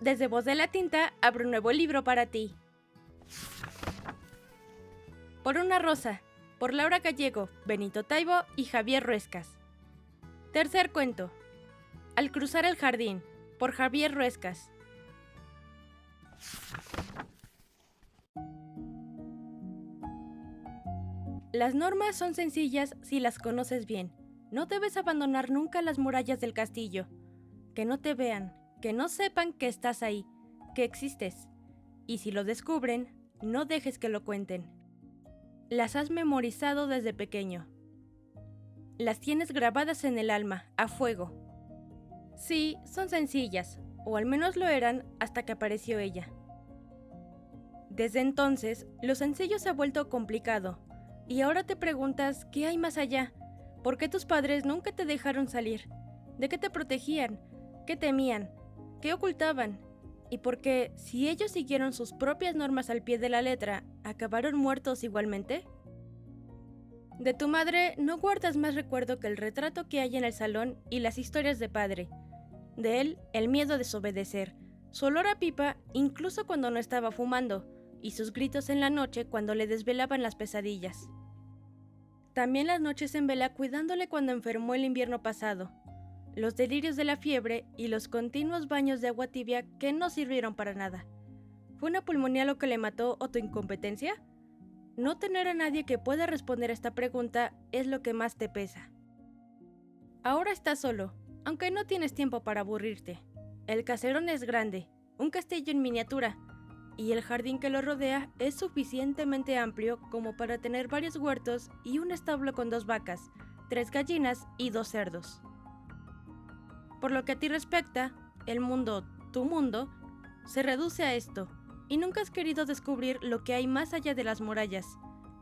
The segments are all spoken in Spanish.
Desde Voz de la Tinta abro un nuevo libro para ti. Por una rosa, por Laura Gallego, Benito Taibo y Javier Ruescas. Tercer cuento. Al cruzar el jardín, por Javier Ruescas. Las normas son sencillas si las conoces bien. No debes abandonar nunca las murallas del castillo. Que no te vean, que no sepan que estás ahí, que existes. Y si lo descubren, no dejes que lo cuenten. Las has memorizado desde pequeño. Las tienes grabadas en el alma, a fuego. Sí, son sencillas, o al menos lo eran hasta que apareció ella. Desde entonces, lo sencillo se ha vuelto complicado, y ahora te preguntas qué hay más allá, por qué tus padres nunca te dejaron salir, de qué te protegían, qué temían, qué ocultaban, y por qué, si ellos siguieron sus propias normas al pie de la letra, acabaron muertos igualmente. De tu madre no guardas más recuerdo que el retrato que hay en el salón y las historias de padre. De él, el miedo a desobedecer, su olor a pipa incluso cuando no estaba fumando, y sus gritos en la noche cuando le desvelaban las pesadillas. También las noches en vela cuidándole cuando enfermó el invierno pasado, los delirios de la fiebre y los continuos baños de agua tibia que no sirvieron para nada. ¿Fue una pulmonía lo que le mató o tu incompetencia? No tener a nadie que pueda responder a esta pregunta es lo que más te pesa. Ahora estás solo, aunque no tienes tiempo para aburrirte. El caserón es grande, un castillo en miniatura, y el jardín que lo rodea es suficientemente amplio como para tener varios huertos y un establo con 2 vacas, 3 gallinas y 2 cerdos. Por lo que a ti respecta, el mundo, tu mundo, se reduce a esto, y nunca has querido descubrir lo que hay más allá de las murallas,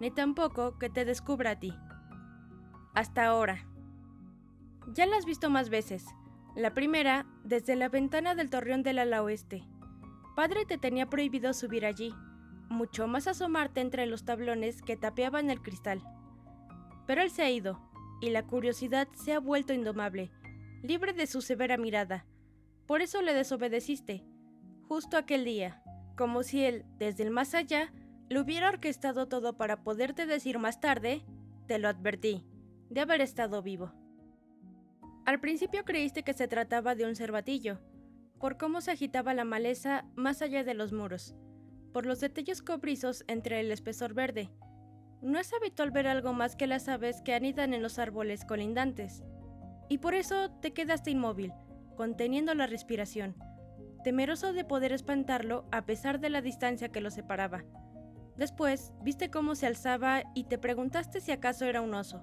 ni tampoco que te descubra a ti. Hasta ahora. Ya la has visto más veces. La primera, desde la ventana del torreón del ala oeste. Padre te tenía prohibido subir allí, mucho más asomarte entre los tablones que tapeaban el cristal. Pero él se ha ido, y la curiosidad se ha vuelto indomable, libre de su severa mirada. Por eso le desobedeciste, justo aquel día, como si él, desde el más allá, lo hubiera orquestado todo para poderte decir más tarde, te lo advertí, de haber estado vivo. Al principio creíste que se trataba de un cervatillo, por cómo se agitaba la maleza más allá de los muros, por los detalles cobrizos entre el espesor verde. No es habitual ver algo más que las aves que anidan en los árboles colindantes, y por eso te quedaste inmóvil, conteniendo la respiración, temeroso de poder espantarlo a pesar de la distancia que lo separaba. Después, viste cómo se alzaba y te preguntaste si acaso era un oso.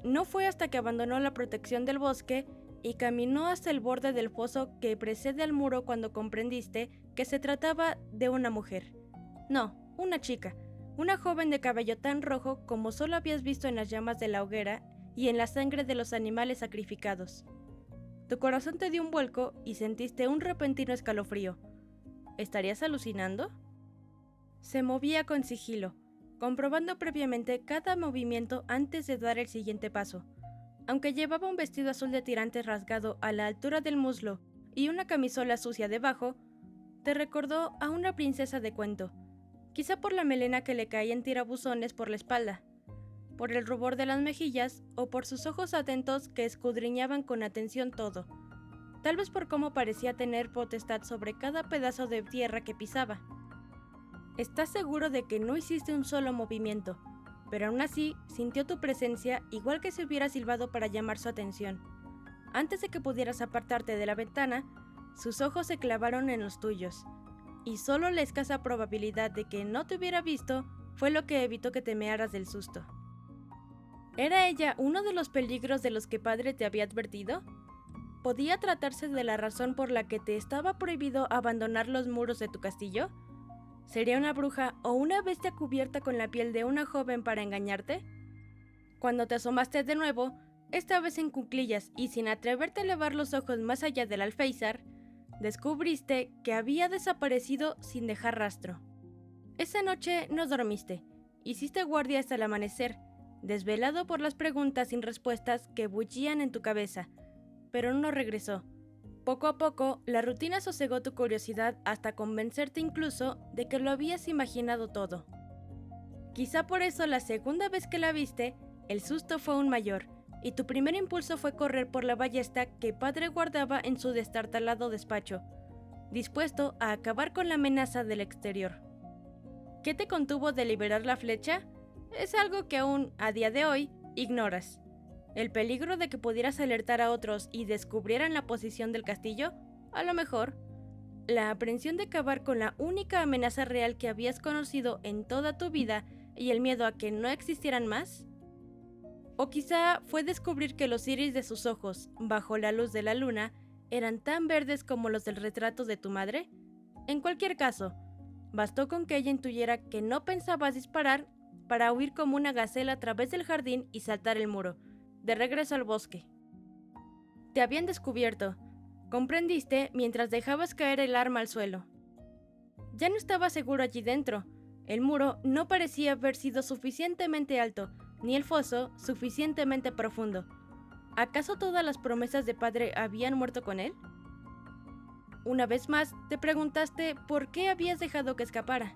No fue hasta que abandonó la protección del bosque y caminó hasta el borde del foso que precede al muro cuando comprendiste que se trataba de una mujer. No, una chica, una joven de cabello tan rojo como solo habías visto en las llamas de la hoguera y en la sangre de los animales sacrificados. Tu corazón te dio un vuelco y sentiste un repentino escalofrío. ¿Estarías alucinando? Se movía con sigilo, comprobando previamente cada movimiento antes de dar el siguiente paso. Aunque llevaba un vestido azul de tirantes rasgado a la altura del muslo y una camisola sucia debajo, te recordó a una princesa de cuento, quizá por la melena que le caía en tirabuzones por la espalda, por el rubor de las mejillas o por sus ojos atentos que escudriñaban con atención todo, tal vez por cómo parecía tener potestad sobre cada pedazo de tierra que pisaba. Estás seguro de que no hiciste un solo movimiento, pero aún así sintió tu presencia igual que si hubiera silbado para llamar su atención. Antes de que pudieras apartarte de la ventana, sus ojos se clavaron en los tuyos, y solo la escasa probabilidad de que no te hubiera visto fue lo que evitó que te mearas del susto. ¿Era ella uno de los peligros de los que padre te había advertido? ¿Podía tratarse de la razón por la que te estaba prohibido abandonar los muros de tu castillo? ¿Sería una bruja o una bestia cubierta con la piel de una joven para engañarte? Cuando te asomaste de nuevo, esta vez en cuclillas y sin atreverte a elevar los ojos más allá del alféizar, descubriste que había desaparecido sin dejar rastro. Esa noche no dormiste, hiciste guardia hasta el amanecer, desvelado por las preguntas sin respuestas que bullían en tu cabeza, pero no regresó. Poco a poco, la rutina sosegó tu curiosidad hasta convencerte incluso de que lo habías imaginado todo. Quizá por eso la segunda vez que la viste, el susto fue aún mayor, y tu primer impulso fue correr por la ballesta que padre guardaba en su destartalado despacho, dispuesto a acabar con la amenaza del exterior. ¿Qué te contuvo de liberar la flecha? Es algo que aún, a día de hoy, ignoras. ¿El peligro de que pudieras alertar a otros y descubrieran la posición del castillo? A lo mejor. ¿La aprensión de acabar con la única amenaza real que habías conocido en toda tu vida y el miedo a que no existieran más? O quizá fue descubrir que los iris de sus ojos, bajo la luz de la luna, eran tan verdes como los del retrato de tu madre. En cualquier caso, bastó con que ella intuyera que no pensabas disparar para huir como una gacela a través del jardín y saltar el muro, de regreso al bosque. Te habían descubierto, comprendiste mientras dejabas caer el arma al suelo. Ya no estaba seguro allí dentro. El muro no parecía haber sido suficientemente alto, ni el foso suficientemente profundo. ¿Acaso todas las promesas de padre habían muerto con él? Una vez más, te preguntaste por qué habías dejado que escapara.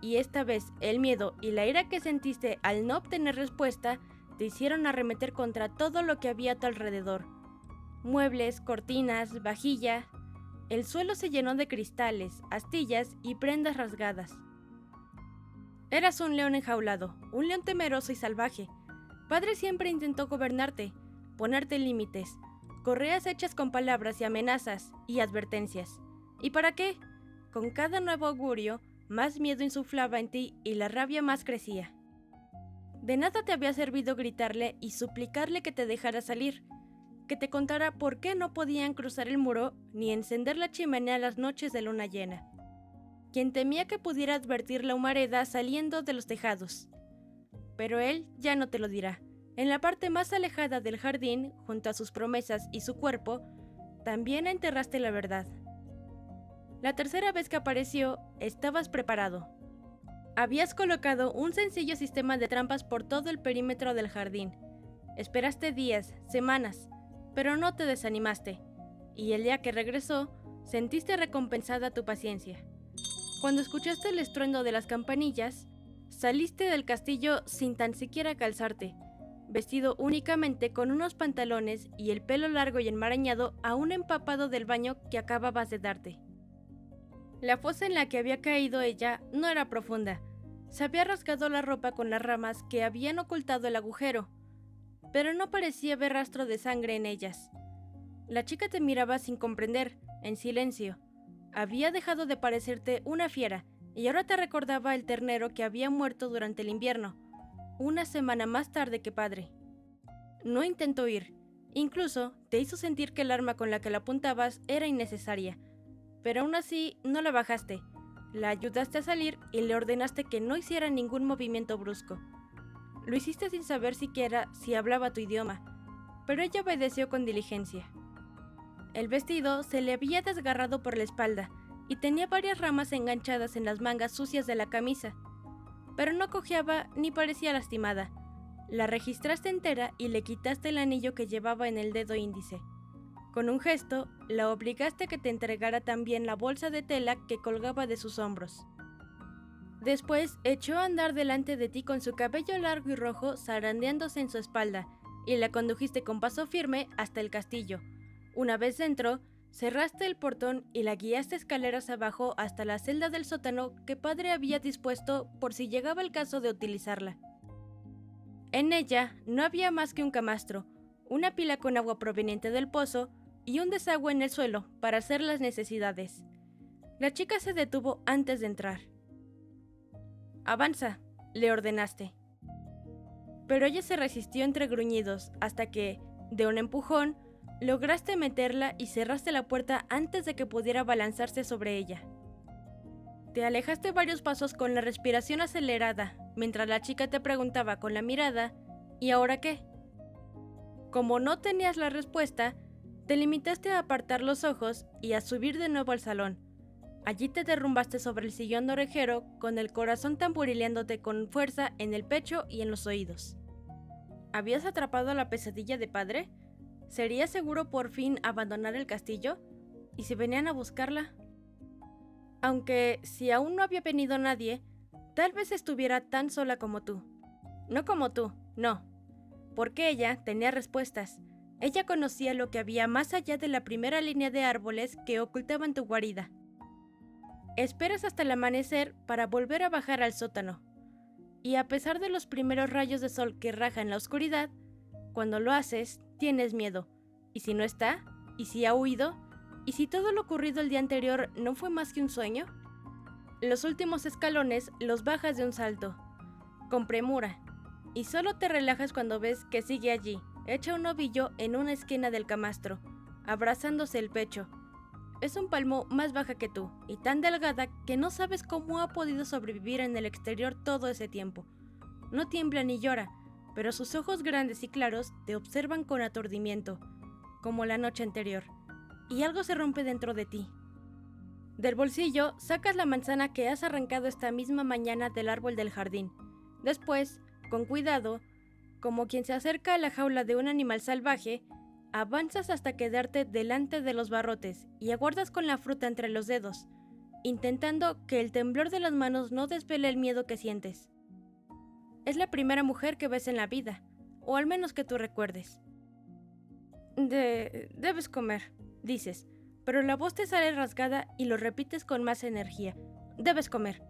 Y esta vez, el miedo y la ira que sentiste al no obtener respuesta te hicieron arremeter contra todo lo que había a tu alrededor. Muebles, cortinas, vajilla. El suelo se llenó de cristales, astillas y prendas rasgadas. Eras un león enjaulado, un león temeroso y salvaje. Padre siempre intentó gobernarte, ponerte límites, correas hechas con palabras y amenazas y advertencias. ¿Y para qué? Con cada nuevo augurio, más miedo insuflaba en ti y la rabia más crecía. De nada te había servido gritarle y suplicarle que te dejara salir, que te contara por qué no podían cruzar el muro ni encender la chimenea las noches de luna llena. Quien temía que pudiera advertir la humareda saliendo de los tejados. Pero él ya no te lo dirá. En la parte más alejada del jardín, junto a sus promesas y su cuerpo, también enterraste la verdad. La tercera vez que apareció, estabas preparado. Habías colocado un sencillo sistema de trampas por todo el perímetro del jardín. Esperaste días, semanas, pero no te desanimaste. Y el día que regresó, sentiste recompensada tu paciencia. Cuando escuchaste el estruendo de las campanillas, saliste del castillo sin tan siquiera calzarte, vestido únicamente con unos pantalones y el pelo largo y enmarañado aún empapado del baño que acababas de darte. La fosa en la que había caído ella no era profunda. Se había rasgado la ropa con las ramas que habían ocultado el agujero, pero no parecía haber rastro de sangre en ellas. La chica te miraba sin comprender, en silencio. Había dejado de parecerte una fiera y ahora te recordaba el ternero que había muerto durante el invierno, una semana más tarde que padre. No intentó huir, incluso te hizo sentir que el arma con la que la apuntabas era innecesaria, pero aún así no la bajaste. La ayudaste a salir y le ordenaste que no hiciera ningún movimiento brusco. Lo hiciste sin saber siquiera si hablaba tu idioma, pero ella obedeció con diligencia. El vestido se le había desgarrado por la espalda y tenía varias ramas enganchadas en las mangas sucias de la camisa, pero no cojeaba ni parecía lastimada. La registraste entera y le quitaste el anillo que llevaba en el dedo índice. Con un gesto, la obligaste a que te entregara también la bolsa de tela que colgaba de sus hombros. Después echó a andar delante de ti con su cabello largo y rojo zarandeándose en su espalda, y la condujiste con paso firme hasta el castillo. Una vez dentro, cerraste el portón y la guiaste escaleras abajo hasta la celda del sótano que padre había dispuesto por si llegaba el caso de utilizarla. En ella no había más que un camastro, una pila con agua proveniente del pozo y un desagüe en el suelo para hacer las necesidades. La chica se detuvo antes de entrar. «Avanza», le ordenaste. Pero ella se resistió entre gruñidos hasta que, de un empujón, lograste meterla y cerraste la puerta antes de que pudiera abalanzarse sobre ella. Te alejaste varios pasos con la respiración acelerada, mientras la chica te preguntaba con la mirada, ¿y ahora qué? Como no tenías la respuesta, te limitaste a apartar los ojos y a subir de nuevo al salón. Allí te derrumbaste sobre el sillón de orejero con el corazón tamborileándote con fuerza en el pecho y en los oídos. ¿Habías atrapado a la pesadilla de padre? ¿Sería seguro por fin abandonar el castillo? ¿Y si venían a buscarla? Aunque si aún no había venido nadie, tal vez estuviera tan sola como tú. No como tú, no. Porque ella tenía respuestas. Ella conocía lo que había más allá de la primera línea de árboles que ocultaban tu guarida. Esperas hasta el amanecer para volver a bajar al sótano. Y a pesar de los primeros rayos de sol que rajan la oscuridad, cuando lo haces, tienes miedo. ¿Y si no está? ¿Y si ha huido? ¿Y si todo lo ocurrido el día anterior no fue más que un sueño? Los últimos escalones los bajas de un salto, con premura, y solo te relajas cuando ves que sigue allí, hecha un ovillo en una esquina del camastro, abrazándose el pecho. Es un palmo más baja que tú, y tan delgada que no sabes cómo ha podido sobrevivir en el exterior todo ese tiempo. No tiembla ni llora, pero sus ojos grandes y claros te observan con aturdimiento, como la noche anterior, y algo se rompe dentro de ti. Del bolsillo sacas la manzana que has arrancado esta misma mañana del árbol del jardín. Después, con cuidado, como quien se acerca a la jaula de un animal salvaje, avanzas hasta quedarte delante de los barrotes y aguardas con la fruta entre los dedos, intentando que el temblor de las manos no desvele el miedo que sientes. Es la primera mujer que ves en la vida, o al menos que tú recuerdes. Debes comer, dices, pero la voz te sale rasgada y lo repites con más energía. Debes comer.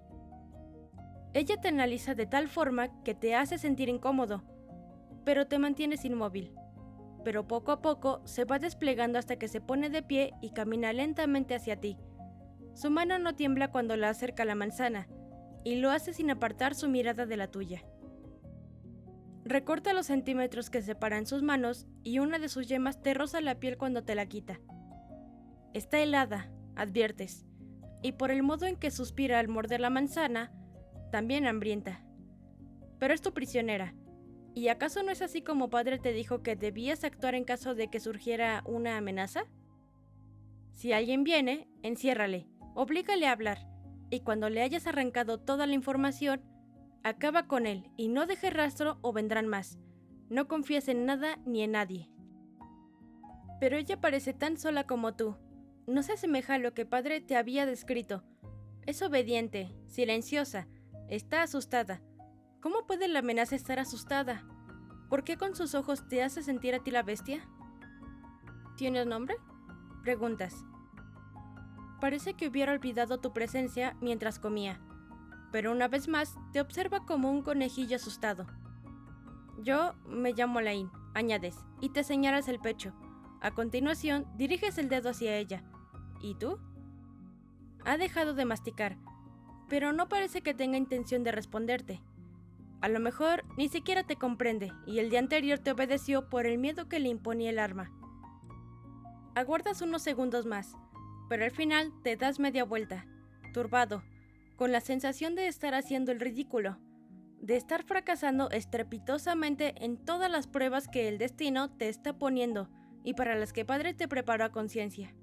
Ella te analiza de tal forma que te hace sentir incómodo, pero te mantienes inmóvil. Pero poco a poco se va desplegando hasta que se pone de pie y camina lentamente hacia ti. Su mano no tiembla cuando la acerca a la manzana, y lo hace sin apartar su mirada de la tuya. Recorta los centímetros que separan sus manos y una de sus yemas te roza la piel cuando te la quita. Está helada, adviertes, y por el modo en que suspira al morder la manzana, también hambrienta. Pero es tu prisionera. ¿Y acaso no es así como padre te dijo que debías actuar en caso de que surgiera una amenaza? Si alguien viene, enciérrale, oblígale a hablar, y cuando le hayas arrancado toda la información, acaba con él y no dejes rastro o vendrán más. No confíes en nada ni en nadie. Pero ella parece tan sola como tú. No se asemeja a lo que padre te había descrito. Es obediente, silenciosa, está asustada. ¿Cómo puede la amenaza estar asustada? ¿Por qué con sus ojos te hace sentir a ti la bestia? ¿Tienes nombre? Preguntas. Parece que hubiera olvidado tu presencia mientras comía, pero una vez más te observa como un conejillo asustado. Yo me llamo Lain, añades, y te señalas el pecho. A continuación, diriges el dedo hacia ella. ¿Y tú? Ha dejado de masticar, pero no parece que tenga intención de responderte. A lo mejor ni siquiera te comprende y el día anterior te obedeció por el miedo que le imponía el arma. Aguardas unos segundos más, pero al final te das media vuelta, turbado, con la sensación de estar haciendo el ridículo, de estar fracasando estrepitosamente en todas las pruebas que el destino te está poniendo y para las que padre te preparó a conciencia.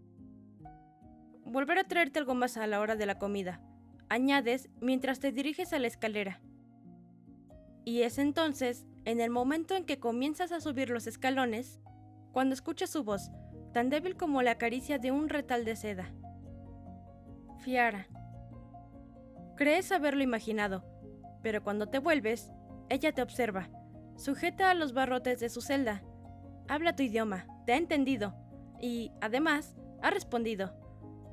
Volveré a traerte algo más a la hora de la comida, añades mientras te diriges a la escalera. Y es entonces, en el momento en que comienzas a subir los escalones, cuando escuchas su voz, tan débil como la caricia de un retal de seda. Fiara. Crees haberlo imaginado, pero cuando te vuelves, ella te observa, sujeta a los barrotes de su celda. Habla tu idioma, te ha entendido, y, además, ha respondido.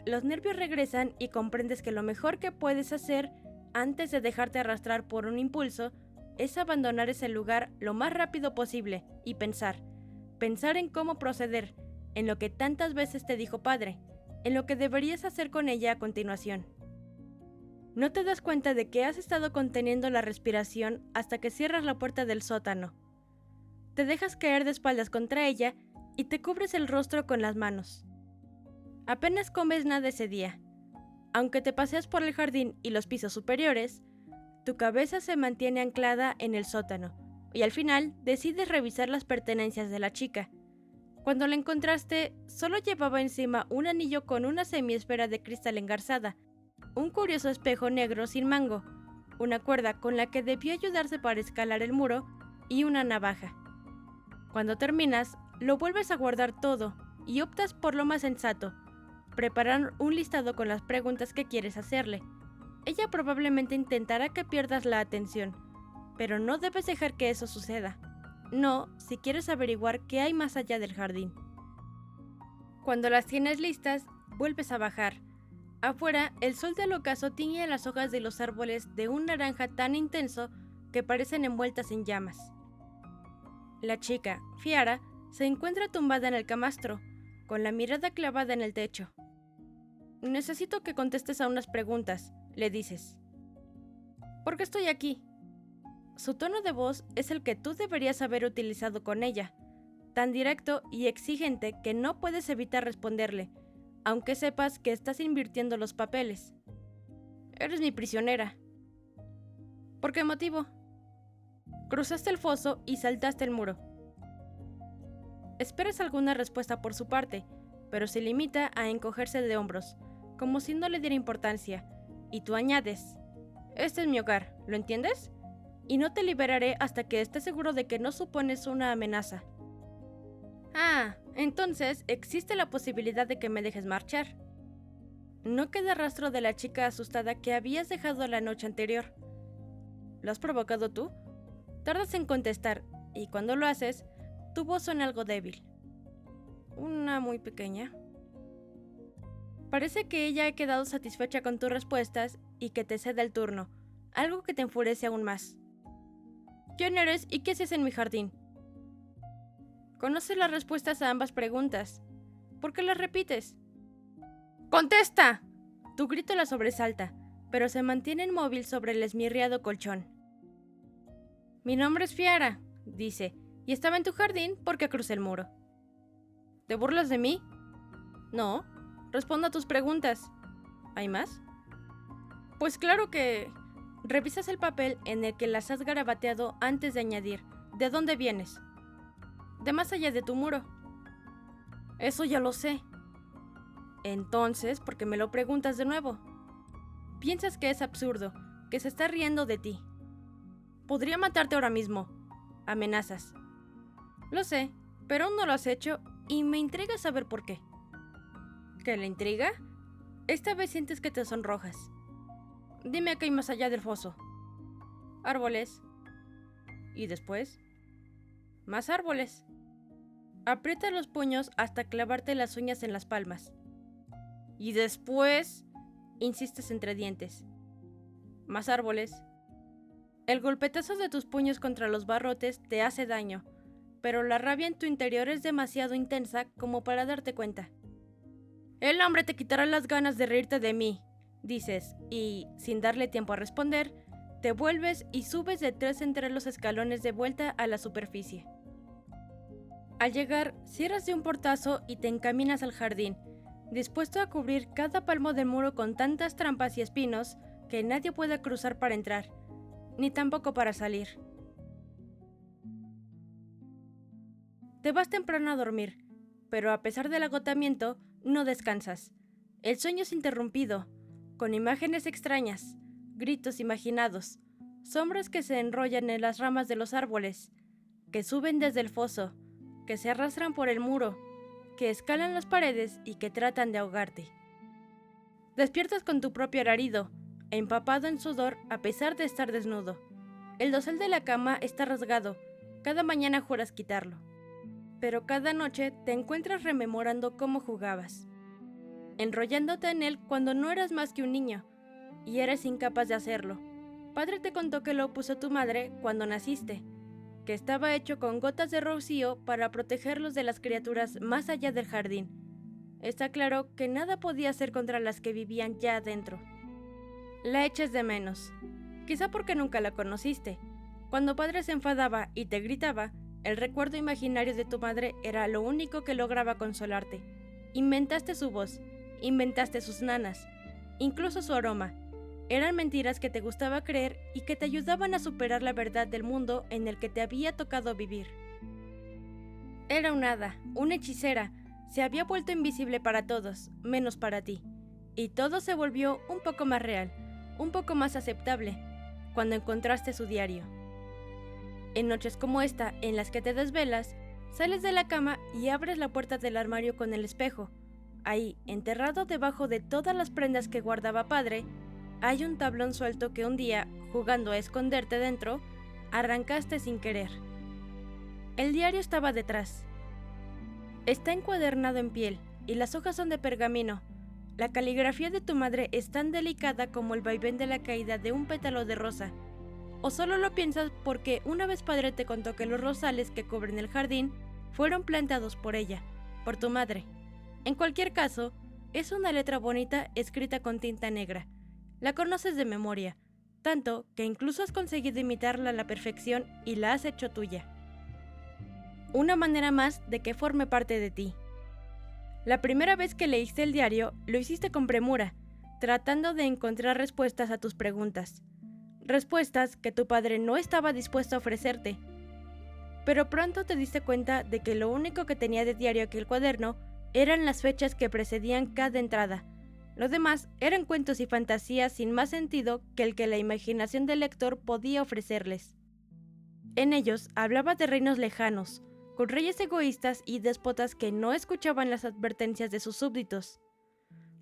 Los nervios regresan y comprendes que lo mejor que puedes hacer antes de dejarte arrastrar por un impulso es abandonar ese lugar lo más rápido posible y pensar en cómo proceder, en lo que tantas veces te dijo padre, en lo que deberías hacer con ella a continuación. No te das cuenta de que has estado conteniendo la respiración hasta que cierras la puerta del sótano. Te dejas caer de espaldas contra ella y te cubres el rostro con las manos. Apenas comes nada ese día. Aunque te paseas por el jardín y los pisos superiores, tu cabeza se mantiene anclada en el sótano, y al final decides revisar las pertenencias de la chica. Cuando la encontraste, solo llevaba encima un anillo con una semiesfera de cristal engarzada, un curioso espejo negro sin mango, una cuerda con la que debió ayudarse para escalar el muro y una navaja. Cuando terminas, lo vuelves a guardar todo y optas por lo más sensato, preparar un listado con las preguntas que quieres hacerle. Ella probablemente intentará que pierdas la atención, pero no debes dejar que eso suceda. No, si quieres averiguar qué hay más allá del jardín. Cuando las tienes listas, vuelves a bajar. Afuera, el sol del ocaso tiñe las hojas de los árboles de un naranja tan intenso que parecen envueltas en llamas. La chica, Fiara, se encuentra tumbada en el camastro, con la mirada clavada en el techo. Necesito que contestes a unas preguntas, le dices. ¿Por qué estoy aquí? Su tono de voz es el que tú deberías haber utilizado con ella, tan directo y exigente que no puedes evitar responderle, aunque sepas que estás invirtiendo los papeles. Eres mi prisionera. ¿Por qué motivo? Cruzaste el foso y saltaste el muro. Esperas alguna respuesta por su parte, pero se limita a encogerse de hombros, como si no le diera importancia, y tú añades: este es mi hogar, ¿lo entiendes? Y no te liberaré hasta que estés seguro de que no supones una amenaza. Ah, entonces existe la posibilidad de que me dejes marchar. No queda rastro de la chica asustada que habías dejado la noche anterior. ¿Lo has provocado tú? Tardas en contestar, y cuando lo haces, tu voz suena algo débil. Una muy pequeña. Parece que ella ha quedado satisfecha con tus respuestas y que te cede el turno, algo que te enfurece aún más. ¿Quién eres y qué haces en mi jardín? Conoces las respuestas a ambas preguntas. ¿Por qué las repites? ¡Contesta! Tu grito la sobresalta, pero se mantiene inmóvil sobre el esmirriado colchón. Mi nombre es Fiara, dice, y estaba en tu jardín porque crucé el muro. ¿Te burlas de mí? No, respondo a tus preguntas. ¿Hay más? Pues claro que... Revisas el papel en el que las has garabateado antes de añadir: ¿de dónde vienes? De más allá de tu muro. Eso ya lo sé. Entonces, ¿por qué me lo preguntas de nuevo? Piensas que es absurdo, que se está riendo de ti. Podría matarte ahora mismo. Amenazas. Lo sé, pero aún no lo has hecho y me intriga saber por qué. ¿Qué le intriga? Esta vez sientes que te sonrojas. Dime qué hay más allá del foso. Árboles. ¿Y después? Más árboles. Aprieta los puños hasta clavarte las uñas en las palmas. ¿Y después? Insistes entre dientes. Más árboles. El golpetazo de tus puños contra los barrotes te hace daño, pero la rabia en tu interior es demasiado intensa como para darte cuenta. El hambre te quitará las ganas de reírte de mí, dices, y, sin darle tiempo a responder, te vuelves y subes de 3 entre los escalones de vuelta a la superficie. Al llegar, cierras de un portazo y te encaminas al jardín, dispuesto a cubrir cada palmo del muro con tantas trampas y espinos que nadie pueda cruzar para entrar, ni tampoco para salir. Te vas temprano a dormir, pero a pesar del agotamiento, no descansas. El sueño es interrumpido, con imágenes extrañas, gritos imaginados, sombras que se enrollan en las ramas de los árboles, que suben desde el foso, que se arrastran por el muro, que escalan las paredes y que tratan de ahogarte. Despiertas con tu propio alarido, empapado en sudor a pesar de estar desnudo. El dosel de la cama está rasgado, cada mañana juras quitarlo. Pero cada noche te encuentras rememorando cómo jugabas, enrollándote en él cuando no eras más que un niño, y eres incapaz de hacerlo. Padre te contó que lo puso tu madre cuando naciste, que estaba hecho con gotas de rocío para protegerlos de las criaturas más allá del jardín. Está claro que nada podía hacer contra las que vivían ya adentro. La echas de menos, quizá porque nunca la conociste. Cuando padre se enfadaba y te gritaba, el recuerdo imaginario de tu madre era lo único que lograba consolarte. Inventaste su voz, inventaste sus nanas, incluso su aroma. Eran mentiras que te gustaba creer y que te ayudaban a superar la verdad del mundo en el que te había tocado vivir. Era un hada, una hechicera, se había vuelto invisible para todos, menos para ti. Y todo se volvió un poco más real, un poco más aceptable, cuando encontraste su diario. En noches como esta, en las que te desvelas, Sales de la cama y abres la puerta del armario con el espejo. Ahí, enterrado debajo de todas las prendas que guardaba padre, hay un tablón suelto que un día, jugando a esconderte dentro, arrancaste sin querer. El diario estaba detrás. Está encuadernado en piel y las hojas son de pergamino. La caligrafía de tu madre es tan delicada como el vaivén de la caída de un pétalo de rosa. O solo lo piensas porque una vez padre te contó que los rosales que cubren el jardín fueron plantados por ella, por tu madre. En cualquier caso, es una letra bonita escrita con tinta negra. La conoces de memoria, tanto que incluso has conseguido imitarla a la perfección y la has hecho tuya. Una manera más de que forme parte de ti. La primera vez que leíste el diario, lo hiciste con premura, tratando de encontrar respuestas a tus preguntas. Respuestas que tu padre no estaba dispuesto a ofrecerte. Pero pronto te diste cuenta de que lo único que tenía de diario aquel cuaderno eran las fechas que precedían cada entrada. Lo demás eran cuentos y fantasías sin más sentido que el que la imaginación del lector podía ofrecerles. En ellos hablaba de reinos lejanos, con reyes egoístas y déspotas que no escuchaban las advertencias de sus súbditos.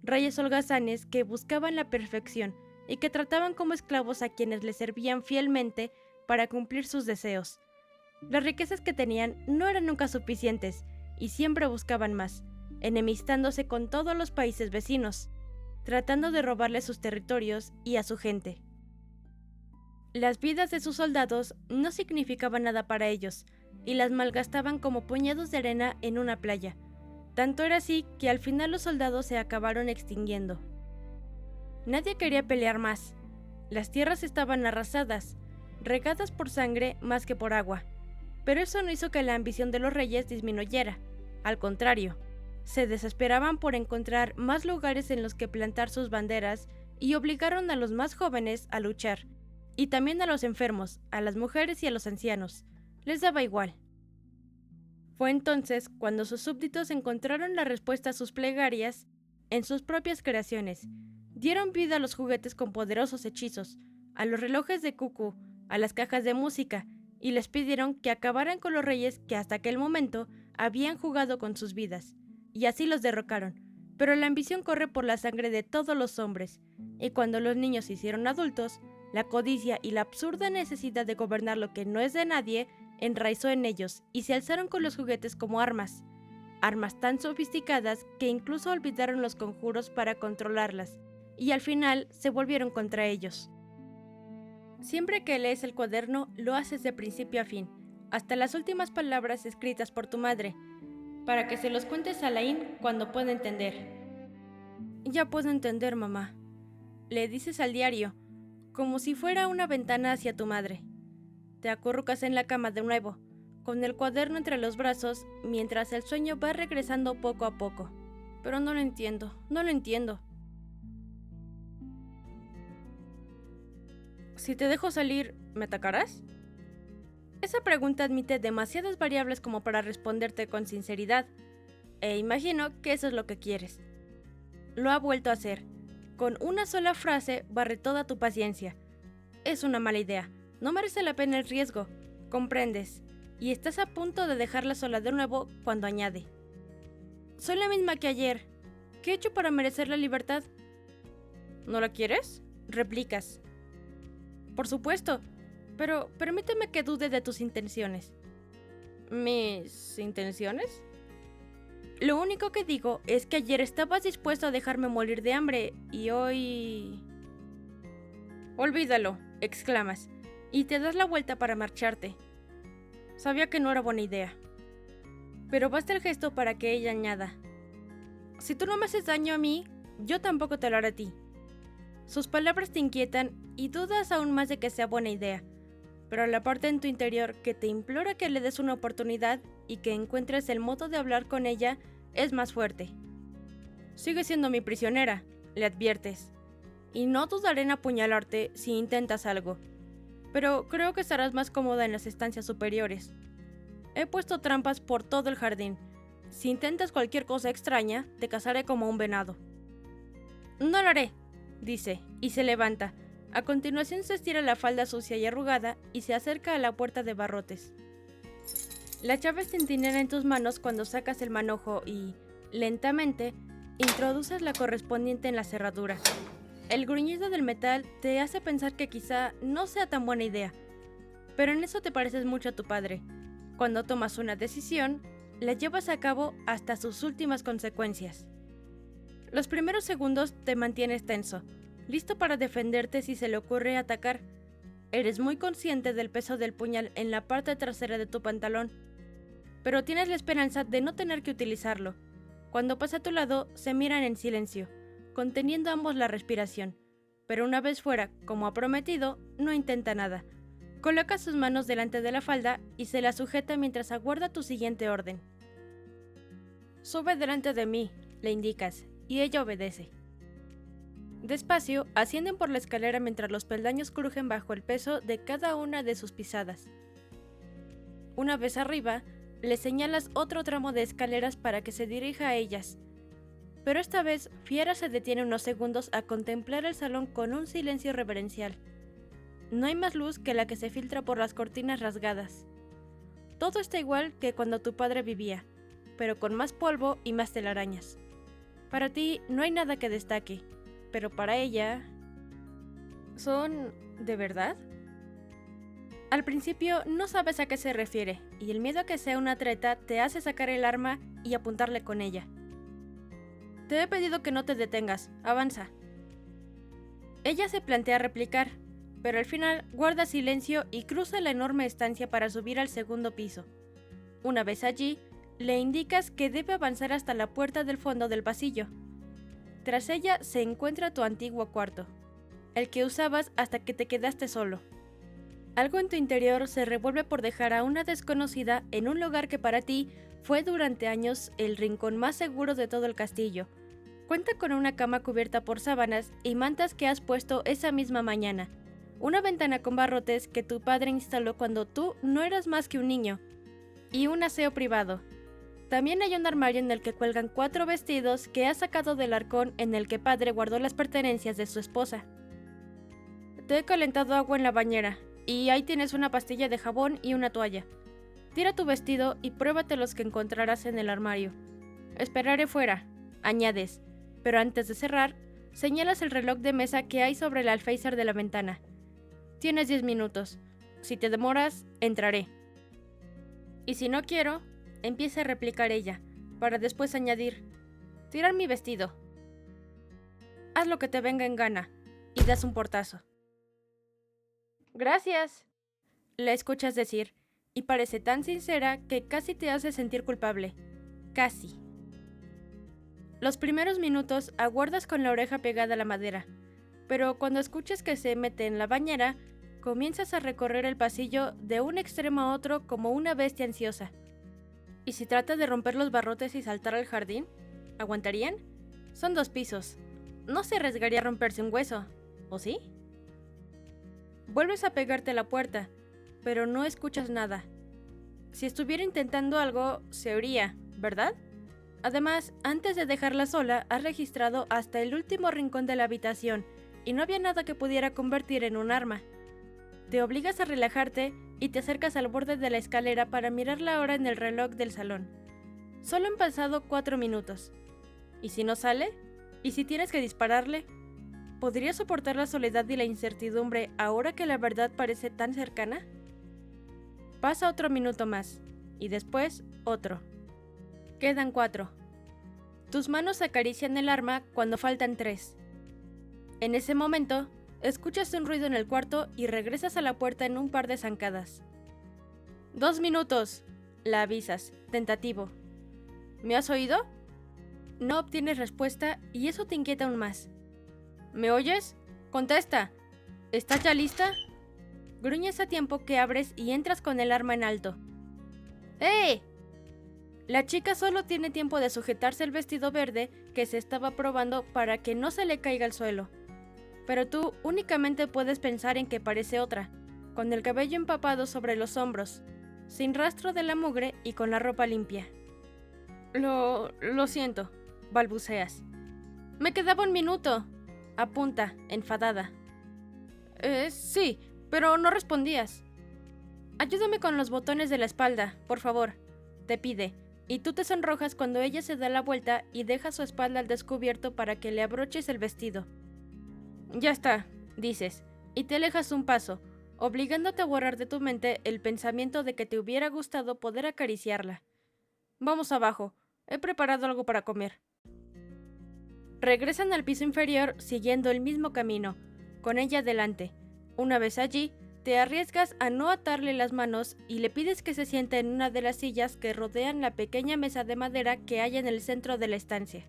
Reyes holgazanes que buscaban la perfección y que trataban como esclavos a quienes les servían fielmente para cumplir sus deseos. Las riquezas que tenían no eran nunca suficientes y siempre buscaban más, enemistándose con todos los países vecinos, tratando de robarle sus territorios y a su gente. Las vidas de sus soldados no significaban nada para ellos, y las malgastaban como puñados de arena en una playa. Tanto era así que al final los soldados se acabaron extinguiendo. Nadie quería pelear más. Las tierras estaban arrasadas, regadas por sangre más que por agua. Pero eso no hizo que la ambición de los reyes disminuyera. Al contrario, se desesperaban por encontrar más lugares en los que plantar sus banderas y obligaron a los más jóvenes a luchar, y también a los enfermos, a las mujeres y a los ancianos. Les daba igual. Fue entonces cuando sus súbditos encontraron la respuesta a sus plegarias en sus propias creaciones. Dieron vida a los juguetes con poderosos hechizos, a los relojes de cucú, a las cajas de música, y les pidieron que acabaran con los reyes que hasta aquel momento habían jugado con sus vidas. Y así los derrocaron. Pero la ambición corre por la sangre de todos los hombres, y cuando los niños se hicieron adultos, la codicia y la absurda necesidad de gobernar lo que no es de nadie enraizó en ellos y se alzaron con los juguetes como armas tan sofisticadas que incluso olvidaron los conjuros para controlarlas, y al final se volvieron contra ellos. Siempre que lees el cuaderno, lo haces de principio a fin, hasta las últimas palabras escritas por tu madre, para que se los cuentes a Laín cuando pueda entender. Ya puedo entender, mamá, le dices al diario, como si fuera una ventana hacia tu madre. Te acurrucas en la cama de nuevo, con el cuaderno entre los brazos, mientras el sueño va regresando poco a poco. Pero no lo entiendo. Si te dejo salir, ¿me atacarás? Esa pregunta admite demasiadas variables como para responderte con sinceridad, e imagino que eso es lo que quieres. Lo ha vuelto a hacer. Con una sola frase barre toda tu paciencia. Es una mala idea. No merece la pena el riesgo, comprendes, y estás a punto de dejarla sola de nuevo cuando añade. Soy la misma que ayer. ¿Qué he hecho para merecer la libertad? ¿No la quieres? Replicas. Por supuesto, pero permíteme que dude de tus intenciones. ¿Mis intenciones? Lo único que digo es que ayer estabas dispuesto a dejarme morir de hambre y hoy... Olvídalo, exclamas. Y te das la vuelta para marcharte. Sabía que no era buena idea. Pero basta el gesto para que ella añada. Si tú no me haces daño a mí, yo tampoco te lo haré a ti. Sus palabras te inquietan y dudas aún más de que sea buena idea. Pero la parte en tu interior que te implora que le des una oportunidad y que encuentres el modo de hablar con ella es más fuerte. Sigue siendo mi prisionera, le adviertes. Y no dudaré en apuñalarte si intentas algo. Pero creo que estarás más cómoda en las estancias superiores. He puesto trampas por todo el jardín. Si intentas cualquier cosa extraña, te cazaré como un venado. No lo haré, dice, y se levanta. A continuación se estira la falda sucia y arrugada y se acerca a la puerta de barrotes. La llave centinela en tus manos cuando sacas el manojo y, lentamente, introduces la correspondiente en la cerradura. El gruñido del metal te hace pensar que quizá no sea tan buena idea, pero en eso te pareces mucho a tu padre. Cuando tomas una decisión, la llevas a cabo hasta sus últimas consecuencias. Los primeros segundos te mantienes tenso, listo para defenderte si se le ocurre atacar. Eres muy consciente del peso del puñal en la parte trasera de tu pantalón, pero tienes la esperanza de no tener que utilizarlo. Cuando pasa a tu lado, se miran en silencio, conteniendo ambos la respiración, pero una vez fuera, como ha prometido, no intenta nada. Coloca sus manos delante de la falda y se la sujeta mientras aguarda tu siguiente orden. Sube delante de mí, le indicas, y ella obedece. Despacio, ascienden por la escalera mientras los peldaños crujen bajo el peso de cada una de sus pisadas. Una vez arriba, le señalas otro tramo de escaleras para que se dirija a ellas. Pero esta vez, Fiera se detiene unos segundos a contemplar el salón con un silencio reverencial. No hay más luz que la que se filtra por las cortinas rasgadas. Todo está igual que cuando tu padre vivía, pero con más polvo y más telarañas. Para ti no hay nada que destaque, pero para ella... ¿Son de verdad? Al principio no sabes a qué se refiere, y el miedo a que sea una treta te hace sacar el arma y apuntarle con ella. Te he pedido que no te detengas, avanza. Ella se plantea replicar, pero al final guarda silencio y cruza la enorme estancia para subir al segundo piso. Una vez allí, le indicas que debe avanzar hasta la puerta del fondo del pasillo. Tras ella se encuentra tu antiguo cuarto, el que usabas hasta que te quedaste solo. Algo en tu interior se revuelve por dejar a una desconocida en un lugar que para ti fue durante años el rincón más seguro de todo el castillo. Cuenta con una cama cubierta por sábanas y mantas que has puesto esa misma mañana. Una ventana con barrotes que tu padre instaló cuando tú no eras más que un niño. Y un aseo privado. También hay un armario en el que cuelgan 4 vestidos que ha sacado del arcón en el que padre guardó las pertenencias de su esposa. Te he calentado agua en la bañera, y ahí tienes una pastilla de jabón y una toalla. Tira tu vestido y pruébate los que encontrarás en el armario. Esperaré fuera, añades, pero antes de cerrar, señalas el reloj de mesa que hay sobre el alféizar de la ventana. Tienes 10 minutos. Si te demoras, entraré. Y si no quiero, empieza a replicar ella, para después añadir, tirar mi vestido. Haz lo que te venga en gana, y das un portazo. Gracias, la escuchas decir, y parece tan sincera que casi te hace sentir culpable. Casi. Los primeros minutos aguardas con la oreja pegada a la madera, pero cuando escuchas que se mete en la bañera, comienzas a recorrer el pasillo de un extremo a otro como una bestia ansiosa. ¿Y si trata de romper los barrotes y saltar al jardín? ¿Aguantarían? Son 2 pisos. No se arriesgaría a romperse un hueso, ¿o sí? Vuelves a pegarte a la puerta, pero no escuchas nada. Si estuviera intentando algo, se oiría, ¿verdad? Además, antes de dejarla sola, has registrado hasta el último rincón de la habitación y no había nada que pudiera convertir en un arma. Te obligas a relajarte y te acercas al borde de la escalera para mirar la hora en el reloj del salón. Solo han pasado 4 minutos. ¿Y si no sale? ¿Y si tienes que dispararle? ¿Podrías soportar la soledad y la incertidumbre ahora que la verdad parece tan cercana? Pasa otro minuto más, y después otro. Quedan 4. Tus manos acarician el arma cuando faltan 3. En ese momento, escuchas un ruido en el cuarto y regresas a la puerta en un par de zancadas. 2 minutos, la avisas, tentativo. ¿Me has oído? No obtienes respuesta y eso te inquieta aún más. ¿Me oyes? ¡Contesta! ¿Estás ya lista? Gruñes a tiempo que abres y entras con el arma en alto. ¡Eh! La chica solo tiene tiempo de sujetarse el vestido verde que se estaba probando para que no se le caiga al suelo. Pero tú únicamente puedes pensar en que parece otra, con el cabello empapado sobre los hombros, sin rastro de la mugre y con la ropa limpia. Lo siento, balbuceas. Me quedaba 1 minuto. Apunta, enfadada. Sí, pero no respondías. Ayúdame con los botones de la espalda, por favor, te pide, y tú te sonrojas cuando ella se da la vuelta y deja su espalda al descubierto para que le abroches el vestido. Ya está, dices, y te alejas un paso, obligándote a borrar de tu mente el pensamiento de que te hubiera gustado poder acariciarla. Vamos abajo, he preparado algo para comer. Regresan al piso inferior siguiendo el mismo camino, con ella delante. Una vez allí, te arriesgas a no atarle las manos y le pides que se siente en una de las sillas que rodean la pequeña mesa de madera que hay en el centro de la estancia.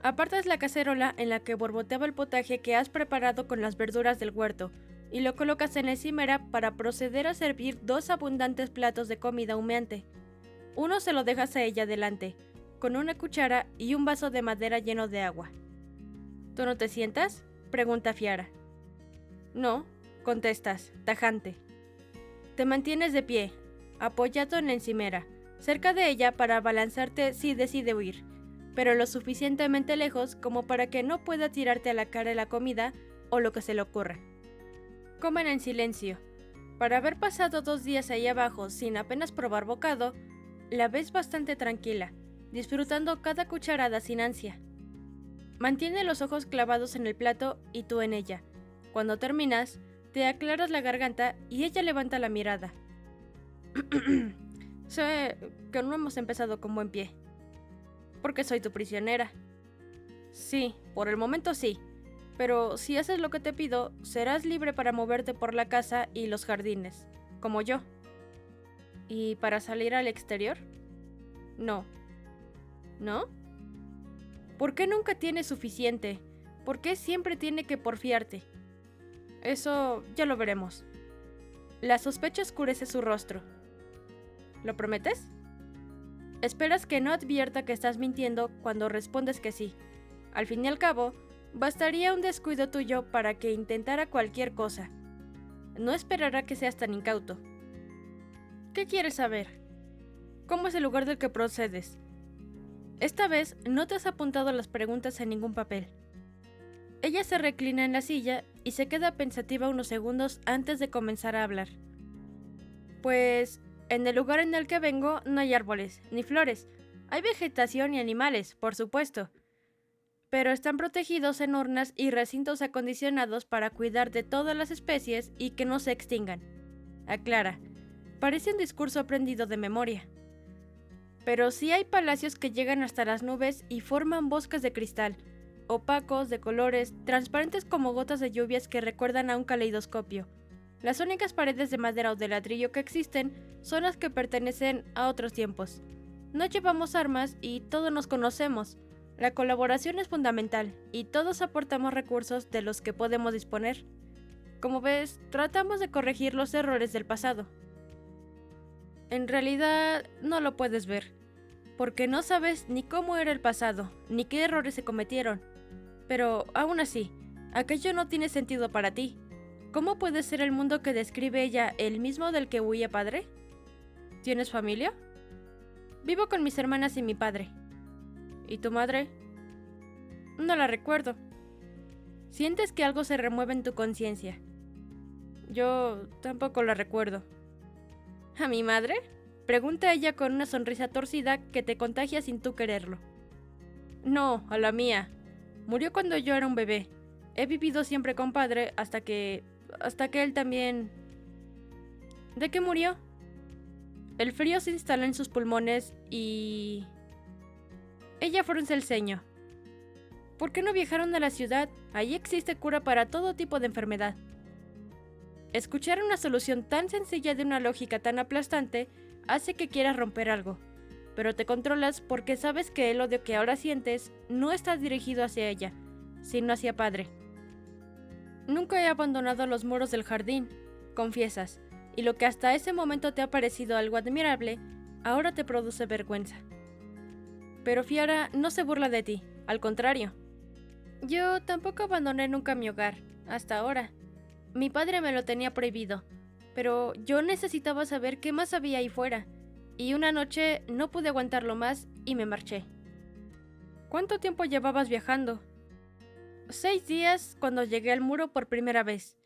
Apartas la cacerola en la que borboteaba el potaje que has preparado con las verduras del huerto y lo colocas en la encimera para proceder a servir 2 abundantes platos de comida humeante. Uno se lo dejas a ella delante, con una cuchara y un vaso de madera lleno de agua. ¿Tú no te sientas?, pregunta Fiara. No, contestas, tajante. Te mantienes de pie, apoyado en la encimera, cerca de ella para abalanzarte si decide huir, pero lo suficientemente lejos como para que no pueda tirarte a la cara la comida o lo que se le ocurra. Comen en silencio. Para haber pasado 2 días ahí abajo sin apenas probar bocado, la ves bastante tranquila, disfrutando cada cucharada sin ansia. Mantiene los ojos clavados en el plato y tú en ella. Cuando terminas, te aclaras la garganta y ella levanta la mirada. Sé que no hemos empezado con buen pie. Porque soy tu prisionera. Sí, por el momento sí. Pero si haces lo que te pido, serás libre para moverte por la casa y los jardines, como yo. ¿Y para salir al exterior? No. ¿No? ¿Por qué nunca tienes suficiente? ¿Por qué siempre tiene que porfiarte? Eso ya lo veremos. La sospecha oscurece su rostro. ¿Lo prometes? Esperas que no advierta que estás mintiendo cuando respondes que sí. Al fin y al cabo, bastaría un descuido tuyo para que intentara cualquier cosa. No esperará que seas tan incauto. ¿Qué quieres saber? ¿Cómo es el lugar del que procedes? Esta vez no te has apuntado las preguntas en ningún papel. Ella se reclina en la silla y se queda pensativa unos segundos antes de comenzar a hablar. Pues, en el lugar en el que vengo no hay árboles, ni flores. Hay vegetación y animales, por supuesto. Pero están protegidos en urnas y recintos acondicionados para cuidar de todas las especies y que no se extingan. Aclara. Parece un discurso aprendido de memoria. Pero sí hay palacios que llegan hasta las nubes y forman bosques de cristal, opacos, de colores, transparentes como gotas de lluvias que recuerdan a un caleidoscopio. Las únicas paredes de madera o de ladrillo que existen son las que pertenecen a otros tiempos. No llevamos armas y todos nos conocemos. La colaboración es fundamental y todos aportamos recursos de los que podemos disponer. Como ves, tratamos de corregir los errores del pasado. En realidad, no lo puedes ver, porque no sabes ni cómo era el pasado, ni qué errores se cometieron. Pero, aún así, aquello no tiene sentido para ti. ¿Cómo puede ser el mundo que describe ella el mismo del que huía padre? ¿Tienes familia? Vivo con mis hermanas y mi padre. ¿Y tu madre? No la recuerdo. Sientes que algo se remueve en tu conciencia. Yo tampoco la recuerdo. ¿A mi madre? Pregunta ella con una sonrisa torcida que te contagia sin tú quererlo. No, a la mía. Murió cuando yo era un bebé. He vivido siempre con padre hasta que él también... ¿De qué murió? El frío se instaló en sus pulmones y... Ella frunce el ceño. ¿Por qué no viajaron a la ciudad? Allí existe cura para todo tipo de enfermedad. Escuchar una solución tan sencilla de una lógica tan aplastante hace que quieras romper algo, pero te controlas porque sabes que el odio que ahora sientes no está dirigido hacia ella, sino hacia padre. Nunca he abandonado los muros del jardín, confiesas, y lo que hasta ese momento te ha parecido algo admirable, ahora te produce vergüenza. Pero Fiara no se burla de ti, al contrario. Yo tampoco abandoné nunca mi hogar, hasta ahora. Mi padre me lo tenía prohibido, pero yo necesitaba saber qué más había ahí fuera, y una noche no pude aguantarlo más y me marché. ¿Cuánto tiempo llevabas viajando? 6 días cuando llegué al muro por primera vez.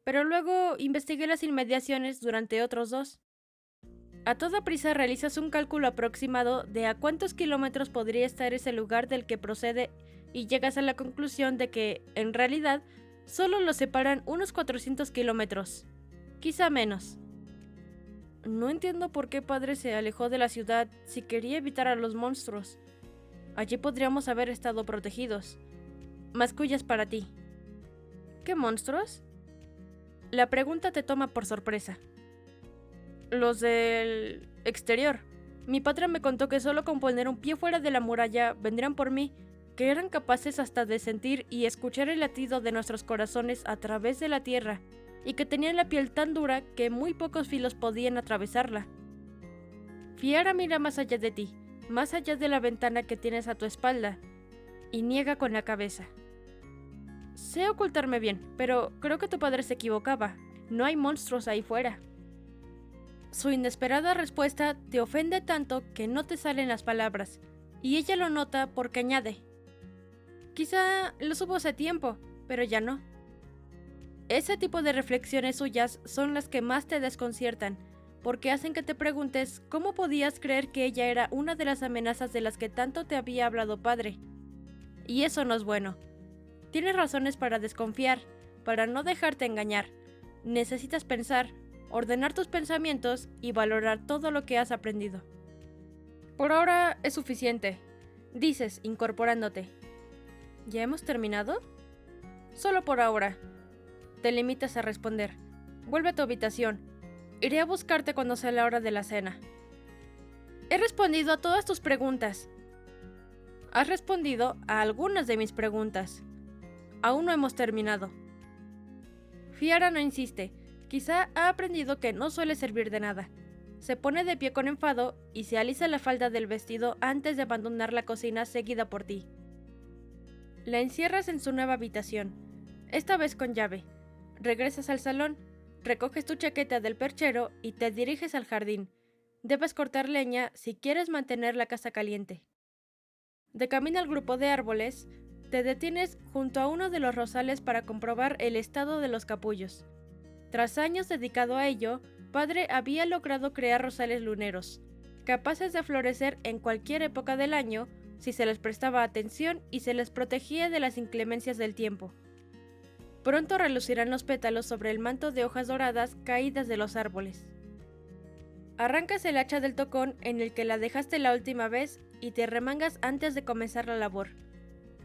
pero luego investigué las inmediaciones durante otros 2. A toda prisa realizas un cálculo aproximado de a cuántos kilómetros podría estar ese lugar del que procede y llegas a la conclusión de que, en realidad, solo los separan unos 400 kilómetros, quizá menos. No entiendo por qué padre se alejó de la ciudad si quería evitar a los monstruos. Allí podríamos haber estado protegidos. Mascullas para ti. ¿Qué monstruos? La pregunta te toma por sorpresa. Los del exterior. Mi padre me contó que solo con poner un pie fuera de la muralla vendrían por mí, que eran capaces hasta de sentir y escuchar el latido de nuestros corazones a través de la tierra, y que tenían la piel tan dura que muy pocos filos podían atravesarla. Fiara mira más allá de ti, más allá de la ventana que tienes a tu espalda, y niega con la cabeza. Sé ocultarme bien, pero creo que tu padre se equivocaba. No hay monstruos ahí fuera. Su inesperada respuesta te ofende tanto que no te salen las palabras, y ella lo nota porque añade: quizá lo supo hace tiempo, pero ya no. Ese tipo de reflexiones suyas son las que más te desconciertan, porque hacen que te preguntes cómo podías creer que ella era una de las amenazas de las que tanto te había hablado padre. Y eso no es bueno. Tienes razones para desconfiar, para no dejarte engañar. Necesitas pensar, ordenar tus pensamientos y valorar todo lo que has aprendido. Por ahora es suficiente, dices, incorporándote. ¿Ya hemos terminado? Solo por ahora. Te limitas a responder. Vuelve a tu habitación. Iré a buscarte cuando sea la hora de la cena. He respondido a todas tus preguntas. Has respondido a algunas de mis preguntas. Aún no hemos terminado. Fiara no insiste. Quizá ha aprendido que no suele servir de nada. Se pone de pie con enfado y se alisa la falda del vestido antes de abandonar la cocina seguida por ti. La encierras en su nueva habitación, esta vez con llave. Regresas al salón, recoges tu chaqueta del perchero y te diriges al jardín. Debes cortar leña si quieres mantener la casa caliente. De camino al grupo de árboles, te detienes junto a uno de los rosales para comprobar el estado de los capullos. Tras años dedicado a ello, padre había logrado crear rosales luneros, capaces de florecer en cualquier época del año si se les prestaba atención y se les protegía de las inclemencias del tiempo. Pronto relucirán los pétalos sobre el manto de hojas doradas caídas de los árboles. Arrancas el hacha del tocón en el que la dejaste la última vez y te remangas antes de comenzar la labor.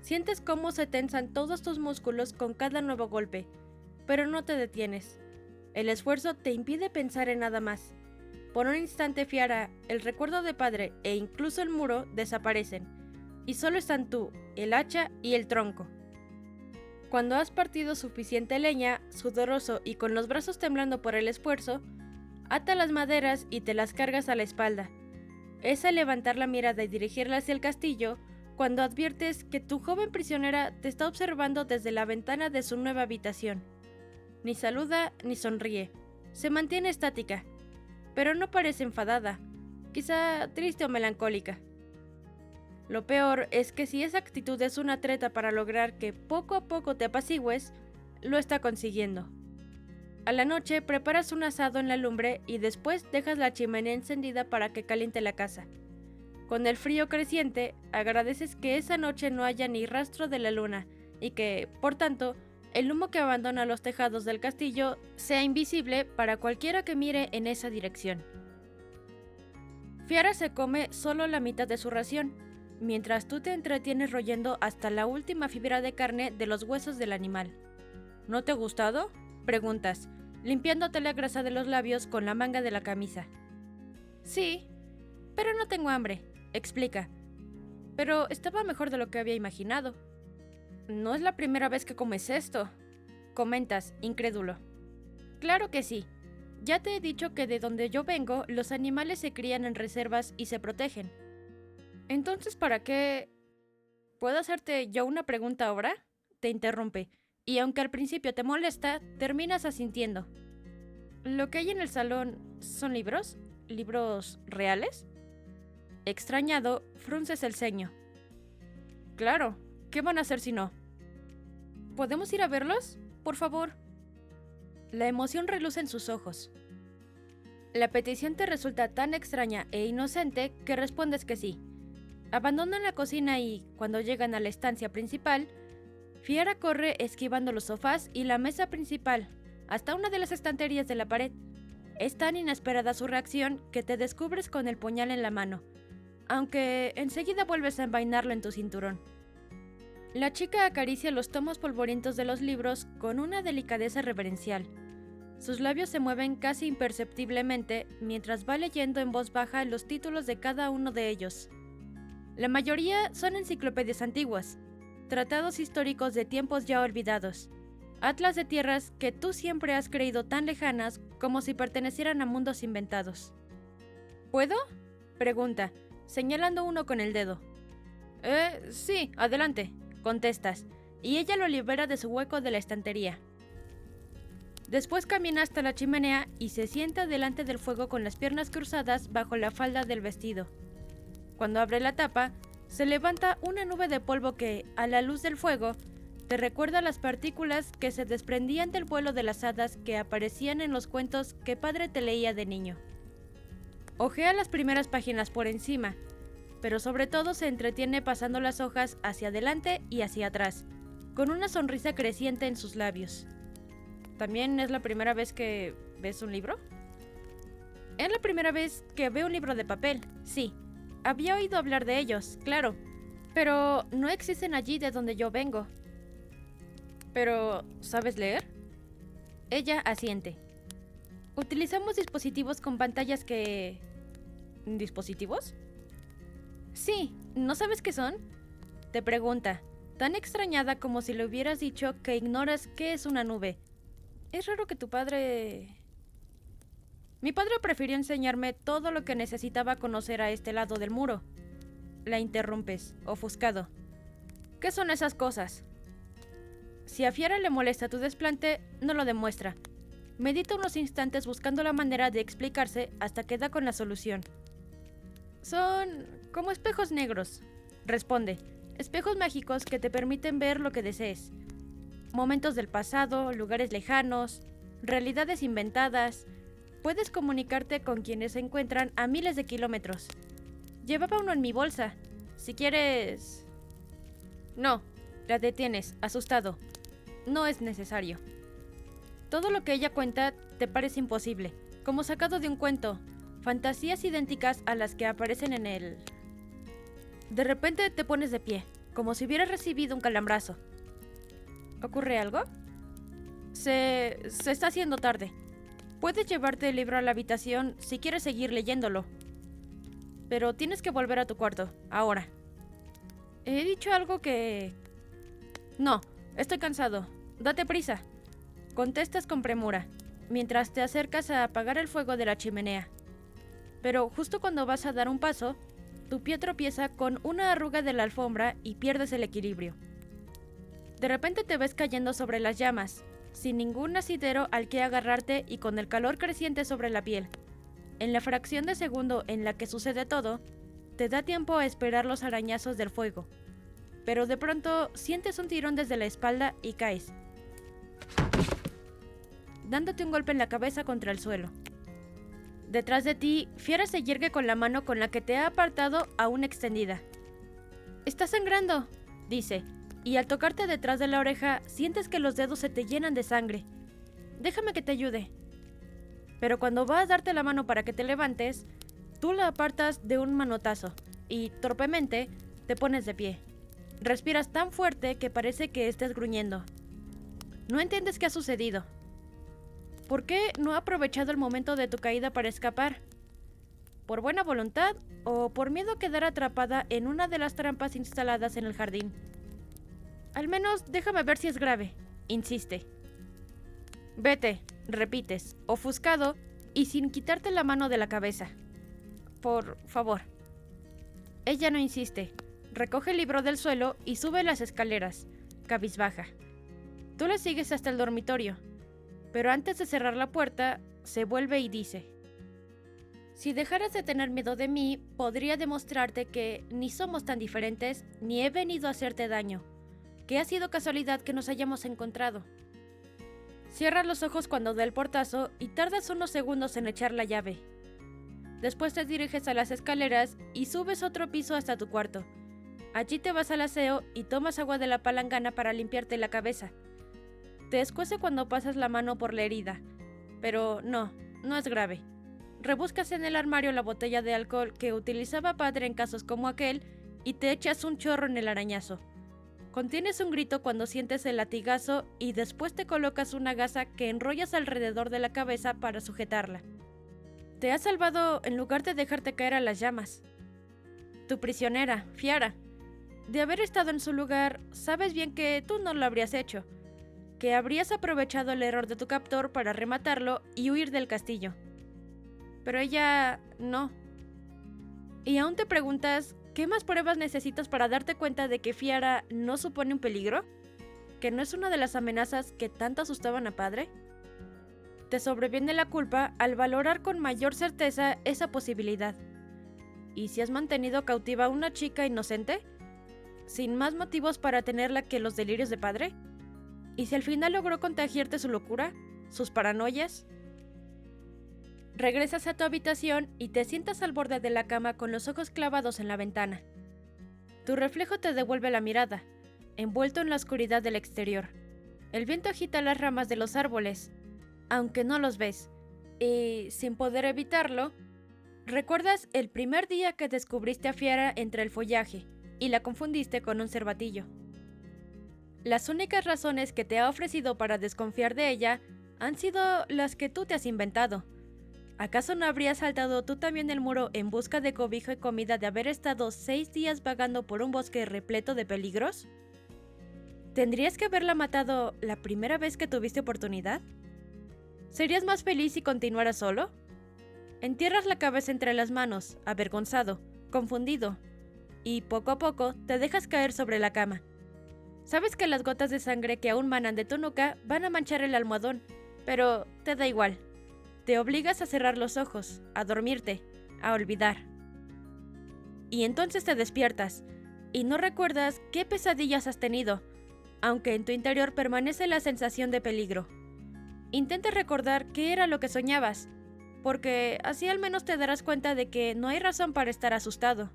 Sientes cómo se tensan todos tus músculos con cada nuevo golpe, pero no te detienes. El esfuerzo te impide pensar en nada más. Por un instante, Fiara, el recuerdo de padre e incluso el muro desaparecen, y solo están tú, el hacha y el tronco. Cuando has partido suficiente leña, sudoroso y con los brazos temblando por el esfuerzo, ata las maderas y te las cargas a la espalda. Es al levantar la mirada y dirigirla hacia el castillo, cuando adviertes que tu joven prisionera te está observando desde la ventana de su nueva habitación. Ni saluda ni sonríe. Se mantiene estática, pero no parece enfadada, quizá triste o melancólica. Lo peor es que si esa actitud es una treta para lograr que poco a poco te apacigües, lo está consiguiendo. A la noche preparas un asado en la lumbre y después dejas la chimenea encendida para que caliente la casa. Con el frío creciente, agradeces que esa noche no haya ni rastro de la luna y que, por tanto, el humo que abandona los tejados del castillo sea invisible para cualquiera que mire en esa dirección. Fiara se come solo la mitad de su ración, mientras tú te entretienes royendo hasta la última fibra de carne de los huesos del animal. ¿No te ha gustado?, preguntas, limpiándote la grasa de los labios con la manga de la camisa. Sí, pero no tengo hambre, explica. Pero estaba mejor de lo que había imaginado. No es la primera vez que comes esto, comentas, incrédulo. Claro que sí. Ya te he dicho que de donde yo vengo, los animales se crían en reservas y se protegen. Entonces, ¿para qué? ¿Puedo hacerte yo una pregunta ahora?, te interrumpe, y aunque al principio te molesta, terminas asintiendo. ¿Lo que hay en el salón son libros? ¿Libros reales? Extrañado, frunces el ceño. Claro, ¿qué van a hacer si no? ¿Podemos ir a verlos? Por favor. La emoción reluce en sus ojos. La petición te resulta tan extraña e inocente que respondes que sí. Abandonan la cocina y, cuando llegan a la estancia principal, Fiera corre esquivando los sofás y la mesa principal, hasta una de las estanterías de la pared. Es tan inesperada su reacción que te descubres con el puñal en la mano, aunque enseguida vuelves a envainarlo en tu cinturón. La chica acaricia los tomos polvorientos de los libros con una delicadeza reverencial. Sus labios se mueven casi imperceptiblemente mientras va leyendo en voz baja los títulos de cada uno de ellos. La mayoría son enciclopedias antiguas, tratados históricos de tiempos ya olvidados, atlas de tierras que tú siempre has creído tan lejanas como si pertenecieran a mundos inventados. ¿Puedo?, pregunta, señalando uno con el dedo. Sí, adelante, contestas, y ella lo libera de su hueco de la estantería. Después camina hasta la chimenea y se sienta delante del fuego con las piernas cruzadas bajo la falda del vestido. Cuando abre la tapa, se levanta una nube de polvo que, a la luz del fuego, te recuerda las partículas que se desprendían del vuelo de las hadas que aparecían en los cuentos que padre te leía de niño. Ojea las primeras páginas por encima, pero sobre todo se entretiene pasando las hojas hacia adelante y hacia atrás, con una sonrisa creciente en sus labios. ¿También es la primera vez que ves un libro? Es la primera vez que veo un libro de papel, sí. Había oído hablar de ellos, claro, pero no existen allí de donde yo vengo. ¿Pero sabes leer? Ella asiente. Utilizamos dispositivos con pantallas que... ¿Dispositivos? Sí, ¿no sabes qué son? Te pregunta, tan extrañada como si le hubieras dicho que ignoras qué es una nube. Es raro que tu padre... Mi padre prefirió enseñarme todo lo que necesitaba conocer a este lado del muro. La interrumpes, ofuscado. ¿Qué son esas cosas? Si a Fiera le molesta tu desplante, no lo demuestra. Medita unos instantes buscando la manera de explicarse hasta que da con la solución. Son como espejos negros, responde. Espejos mágicos que te permiten ver lo que desees. Momentos del pasado, lugares lejanos, realidades inventadas. Puedes comunicarte con quienes se encuentran a miles de kilómetros. Llevaba uno en mi bolsa. Si quieres... No, la detienes, asustado. No es necesario. Todo lo que ella cuenta te parece imposible, como sacado de un cuento, fantasías idénticas a las que aparecen en él. De repente te pones de pie, como si hubieras recibido un calambrazo. ¿Ocurre algo? Se está haciendo tarde. Puedes llevarte el libro a la habitación si quieres seguir leyéndolo. Pero tienes que volver a tu cuarto, ahora. He dicho algo que... No, estoy cansado. Date prisa. Contestas con premura, mientras te acercas a apagar el fuego de la chimenea. Pero justo cuando vas a dar un paso, tu pie tropieza con una arruga de la alfombra y pierdes el equilibrio. De repente te ves cayendo sobre las llamas, sin ningún asidero al que agarrarte y con el calor creciente sobre la piel. En la fracción de segundo en la que sucede todo, te da tiempo a esperar los arañazos del fuego. Pero de pronto sientes un tirón desde la espalda y caes, dándote un golpe en la cabeza contra el suelo. Detrás de ti, Fiera se yergue con la mano con la que te ha apartado aún extendida. «Estás sangrando», dice, y al tocarte detrás de la oreja sientes que los dedos se te llenan de sangre. «Déjame que te ayude». Pero cuando va a darte la mano para que te levantes, tú la apartas de un manotazo y, torpemente, te pones de pie. Respiras tan fuerte que parece que estés gruñendo. No entiendes qué ha sucedido. ¿Por qué no ha aprovechado el momento de tu caída para escapar? ¿Por buena voluntad o por miedo a quedar atrapada en una de las trampas instaladas en el jardín? Al menos déjame ver si es grave, insiste. Vete, repites, ofuscado y sin quitarte la mano de la cabeza. Por favor. Ella no insiste. Recoge el libro del suelo y sube las escaleras, cabizbaja. Tú la sigues hasta el dormitorio, pero antes de cerrar la puerta, se vuelve y dice: si dejaras de tener miedo de mí, podría demostrarte que ni somos tan diferentes, ni he venido a hacerte daño, que ha sido casualidad que nos hayamos encontrado. Cierras los ojos cuando da el portazo y tardas unos segundos en echar la llave. Después te diriges a las escaleras y subes otro piso hasta tu cuarto. Allí te vas al aseo y tomas agua de la palangana para limpiarte la cabeza. Te escuece cuando pasas la mano por la herida, pero no es grave. Rebuscas en el armario la botella de alcohol que utilizaba padre en casos como aquel y te echas un chorro en el arañazo. Contienes un grito cuando sientes el latigazo y después te colocas una gasa que enrollas alrededor de la cabeza para sujetarla. Te has salvado en lugar de dejarte caer a las llamas. Tu prisionera, Fiara. De haber estado en su lugar, sabes bien que tú no lo habrías hecho, que habrías aprovechado el error de tu captor para rematarlo y huir del castillo. Pero ella no. Y aún te preguntas, ¿qué más pruebas necesitas para darte cuenta de que Fiara no supone un peligro? ¿Que no es una de las amenazas que tanto asustaban a padre? Te sobreviene la culpa al valorar con mayor certeza esa posibilidad. ¿Y si has mantenido cautiva a una chica inocente? ¿Sin más motivos para tenerla que los delirios de padre? ¿Y si al final logró contagiarte su locura? ¿Sus paranoias? Regresas a tu habitación y te sientas al borde de la cama con los ojos clavados en la ventana. Tu reflejo te devuelve la mirada, envuelto en la oscuridad del exterior. El viento agita las ramas de los árboles, aunque no los ves, y, sin poder evitarlo, recuerdas el primer día que descubriste a Fiara entre el follaje y la confundiste con un cervatillo. Las únicas razones que te ha ofrecido para desconfiar de ella han sido las que tú te has inventado. ¿Acaso no habrías saltado tú también el muro en busca de cobijo y comida de haber estado 6 días vagando por un bosque repleto de peligros? ¿Tendrías que haberla matado la primera vez que tuviste oportunidad? ¿Serías más feliz si continuaras solo? Entierras la cabeza entre las manos, avergonzado, confundido, y poco a poco te dejas caer sobre la cama. Sabes que las gotas de sangre que aún manan de tu nuca van a manchar el almohadón, pero te da igual. Te obligas a cerrar los ojos, a dormirte, a olvidar. Y entonces te despiertas, y no recuerdas qué pesadillas has tenido, aunque en tu interior permanece la sensación de peligro. Intenta recordar qué era lo que soñabas, porque así al menos te darás cuenta de que no hay razón para estar asustado.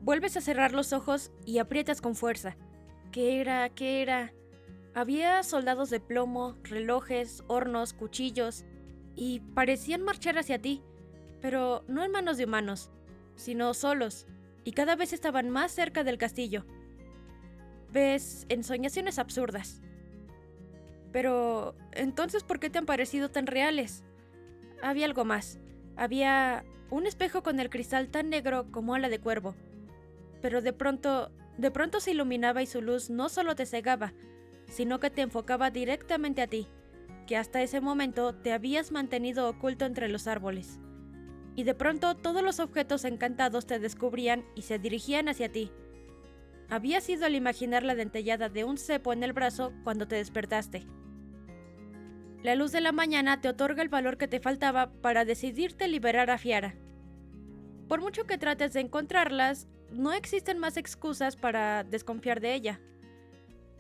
Vuelves a cerrar los ojos y aprietas con fuerza. ¿Qué era? ¿Qué era? Había soldados de plomo, relojes, hornos, cuchillos, y parecían marchar hacia ti, pero no en manos de humanos, sino solos, y cada vez estaban más cerca del castillo. Ves ensoñaciones absurdas. Pero, entonces, ¿por qué te han parecido tan reales? Había algo más. Había un espejo con el cristal tan negro como ala de cuervo. Pero de pronto se iluminaba y su luz no solo te cegaba, sino que te enfocaba directamente a ti, que hasta ese momento te habías mantenido oculto entre los árboles. Y de pronto todos los objetos encantados te descubrían y se dirigían hacia ti. Había sido al imaginar la dentellada de un cepo en el brazo cuando te despertaste. La luz de la mañana te otorga el valor que te faltaba para decidirte liberar a Fiara. Por mucho que trates de encontrarlas, no existen más excusas para desconfiar de ella.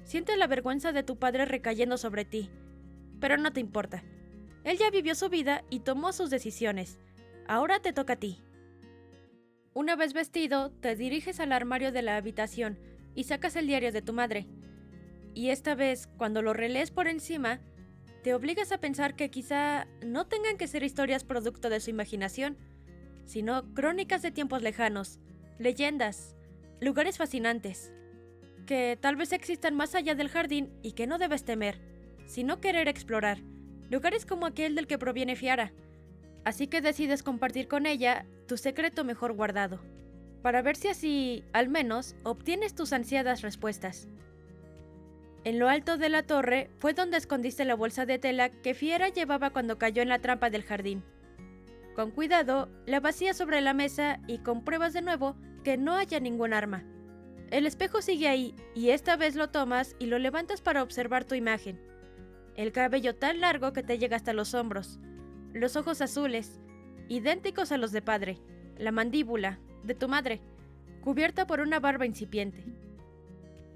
Sientes la vergüenza de tu padre recayendo sobre ti, pero no te importa. Él ya vivió su vida y tomó sus decisiones. Ahora te toca a ti. Una vez vestido, te diriges al armario de la habitación y sacas el diario de tu madre. Y esta vez, cuando lo relees por encima, te obligas a pensar que quizá no tengan que ser historias producto de su imaginación, sino crónicas de tiempos lejanos, leyendas, lugares fascinantes, que tal vez existan más allá del jardín y que no debes temer, sino querer explorar, lugares como aquel del que proviene Fiara. Así que decides compartir con ella tu secreto mejor guardado, para ver si así, al menos, obtienes tus ansiadas respuestas. En lo alto de la torre fue donde escondiste la bolsa de tela que Fiara llevaba cuando cayó en la trampa del jardín. Con cuidado, la vacías sobre la mesa y compruebas de nuevo que no haya ningún arma. El espejo sigue ahí y esta vez lo tomas y lo levantas para observar tu imagen. El cabello tan largo que te llega hasta los hombros, los ojos azules, idénticos a los de padre, la mandíbula, de tu madre, cubierta por una barba incipiente.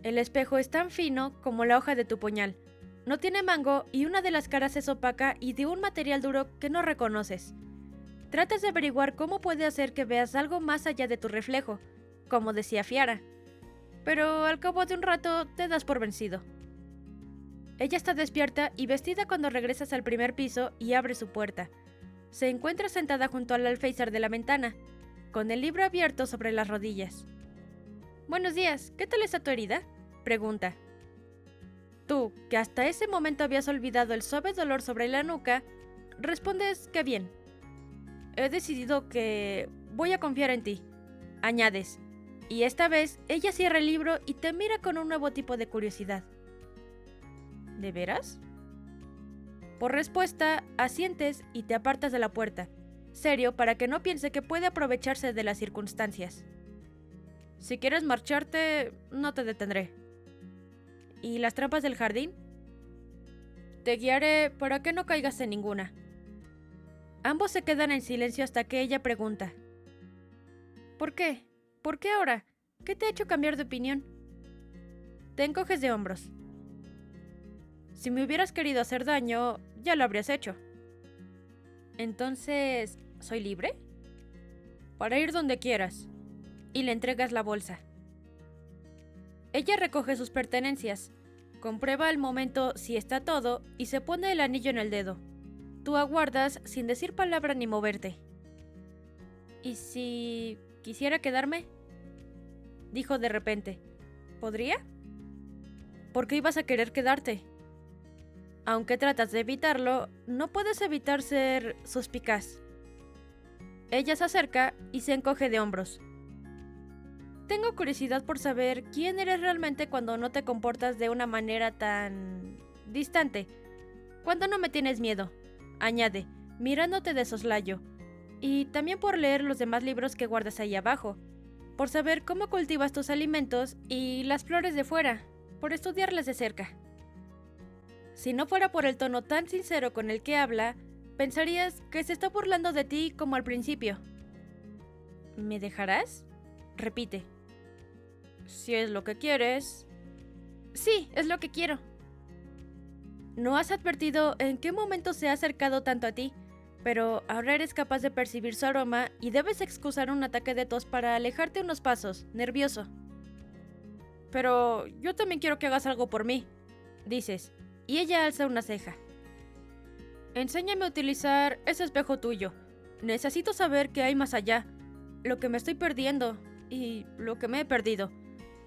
El espejo es tan fino como la hoja de tu puñal, No tiene mango y una de las caras es opaca y de un material duro que no reconoces. Tratas de averiguar cómo puede hacer que veas algo más allá de tu reflejo, como decía Fiara. Pero al cabo de un rato te das por vencido. Ella está despierta y vestida cuando regresas al primer piso y abre su puerta. Se encuentra sentada junto al alféizar de la ventana, con el libro abierto sobre las rodillas. «Buenos días, ¿qué tal está tu herida?», pregunta. Tú, que hasta ese momento habías olvidado el suave dolor sobre la nuca, respondes que bien. «He decidido que voy a confiar en ti», añades, y esta vez ella cierra el libro y te mira con un nuevo tipo de curiosidad. ¿De veras? Por respuesta, asientes y te apartas de la puerta, serio para que no piense que puede aprovecharse de las circunstancias. Si quieres marcharte, no te detendré. ¿Y las trampas del jardín? Te guiaré para que no caigas en ninguna. Ambos se quedan en silencio hasta que ella pregunta. ¿Por qué? ¿Por qué ahora? ¿Qué te ha hecho cambiar de opinión? Te encoges de hombros. Si me hubieras querido hacer daño, ya lo habrías hecho. Entonces, ¿soy libre? Para ir donde quieras. Y le entregas la bolsa. Ella recoge sus pertenencias, comprueba al momento si está todo y se pone el anillo en el dedo. Tú aguardas sin decir palabra ni moverte. ¿Y si quisiera quedarme?, dijo de repente. ¿Podría? ¿Por qué ibas a querer quedarte? Aunque tratas de evitarlo, no puedes evitar ser suspicaz. Ella se acerca y se encoge de hombros. Tengo curiosidad por saber quién eres realmente cuando no te comportas de una manera tan distante. Cuando no me tienes miedo, añade, mirándote de soslayo. Y también por leer los demás libros que guardas ahí abajo, por saber cómo cultivas tus alimentos y las flores de fuera, por estudiarlas de cerca. Si no fuera por el tono tan sincero con el que habla, pensarías que se está burlando de ti como al principio. ¿Me dejarás?, repite. Si es lo que quieres. Sí, es lo que quiero. No has advertido en qué momento se ha acercado tanto a ti, pero ahora eres capaz de percibir su aroma y debes excusar un ataque de tos para alejarte unos pasos, nervioso. Pero yo también quiero que hagas algo por mí, dices, y ella alza una ceja. Enséñame a utilizar ese espejo tuyo. Necesito saber qué hay más allá, lo que me estoy perdiendo y lo que me he perdido.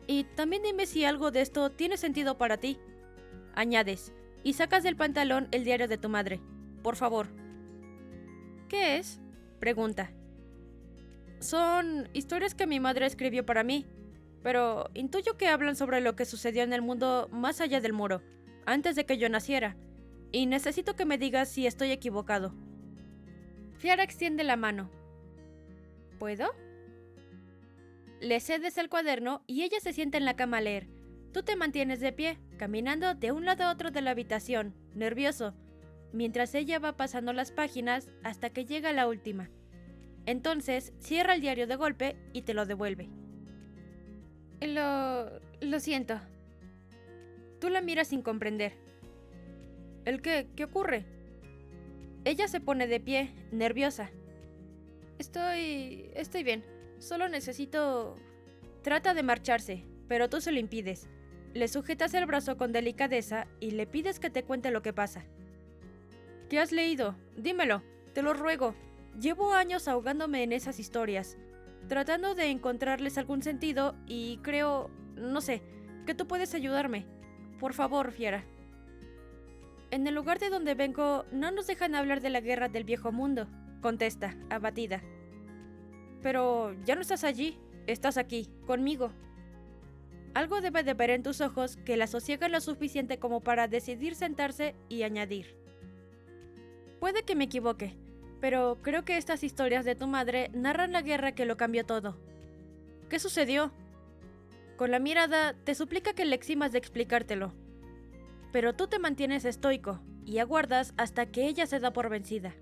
Y también dime si algo de esto tiene sentido para ti, añades, y sacas del pantalón el diario de tu madre. Por favor. ¿Qué es?, pregunta. Son historias que mi madre escribió para mí, pero intuyo que hablan sobre lo que sucedió en el mundo más allá del muro, antes de que yo naciera, y necesito que me digas si estoy equivocado. Fiara extiende la mano. ¿Puedo? Le cedes el cuaderno y ella se sienta en la cama a leer. Tú te mantienes de pie, caminando de un lado a otro de la habitación, nervioso, mientras ella va pasando las páginas hasta que llega a la última. Entonces cierra el diario de golpe y te lo devuelve. Lo siento. Tú la miras sin comprender. ¿El qué? ¿Qué ocurre? Ella se pone de pie, nerviosa. Estoy bien. Solo necesito... Trata de marcharse, pero tú se lo impides. Le sujetas el brazo con delicadeza y le pides que te cuente lo que pasa. ¿Qué has leído? Dímelo, te lo ruego. Llevo años ahogándome en esas historias, tratando de encontrarles algún sentido y creo, no sé, que tú puedes ayudarme. Por favor, Fiara. En el lugar de donde vengo no nos dejan hablar de la guerra del viejo mundo, contesta, abatida. Pero ya no estás allí, estás aquí, conmigo. Algo debe de ver en tus ojos que la sosiega lo suficiente como para decidir sentarse y añadir. Puede que me equivoque, pero creo que estas historias de tu madre narran la guerra que lo cambió todo. ¿Qué sucedió? Con la mirada te suplica que le eximas de explicártelo. Pero tú te mantienes estoico y aguardas hasta que ella se da por vencida.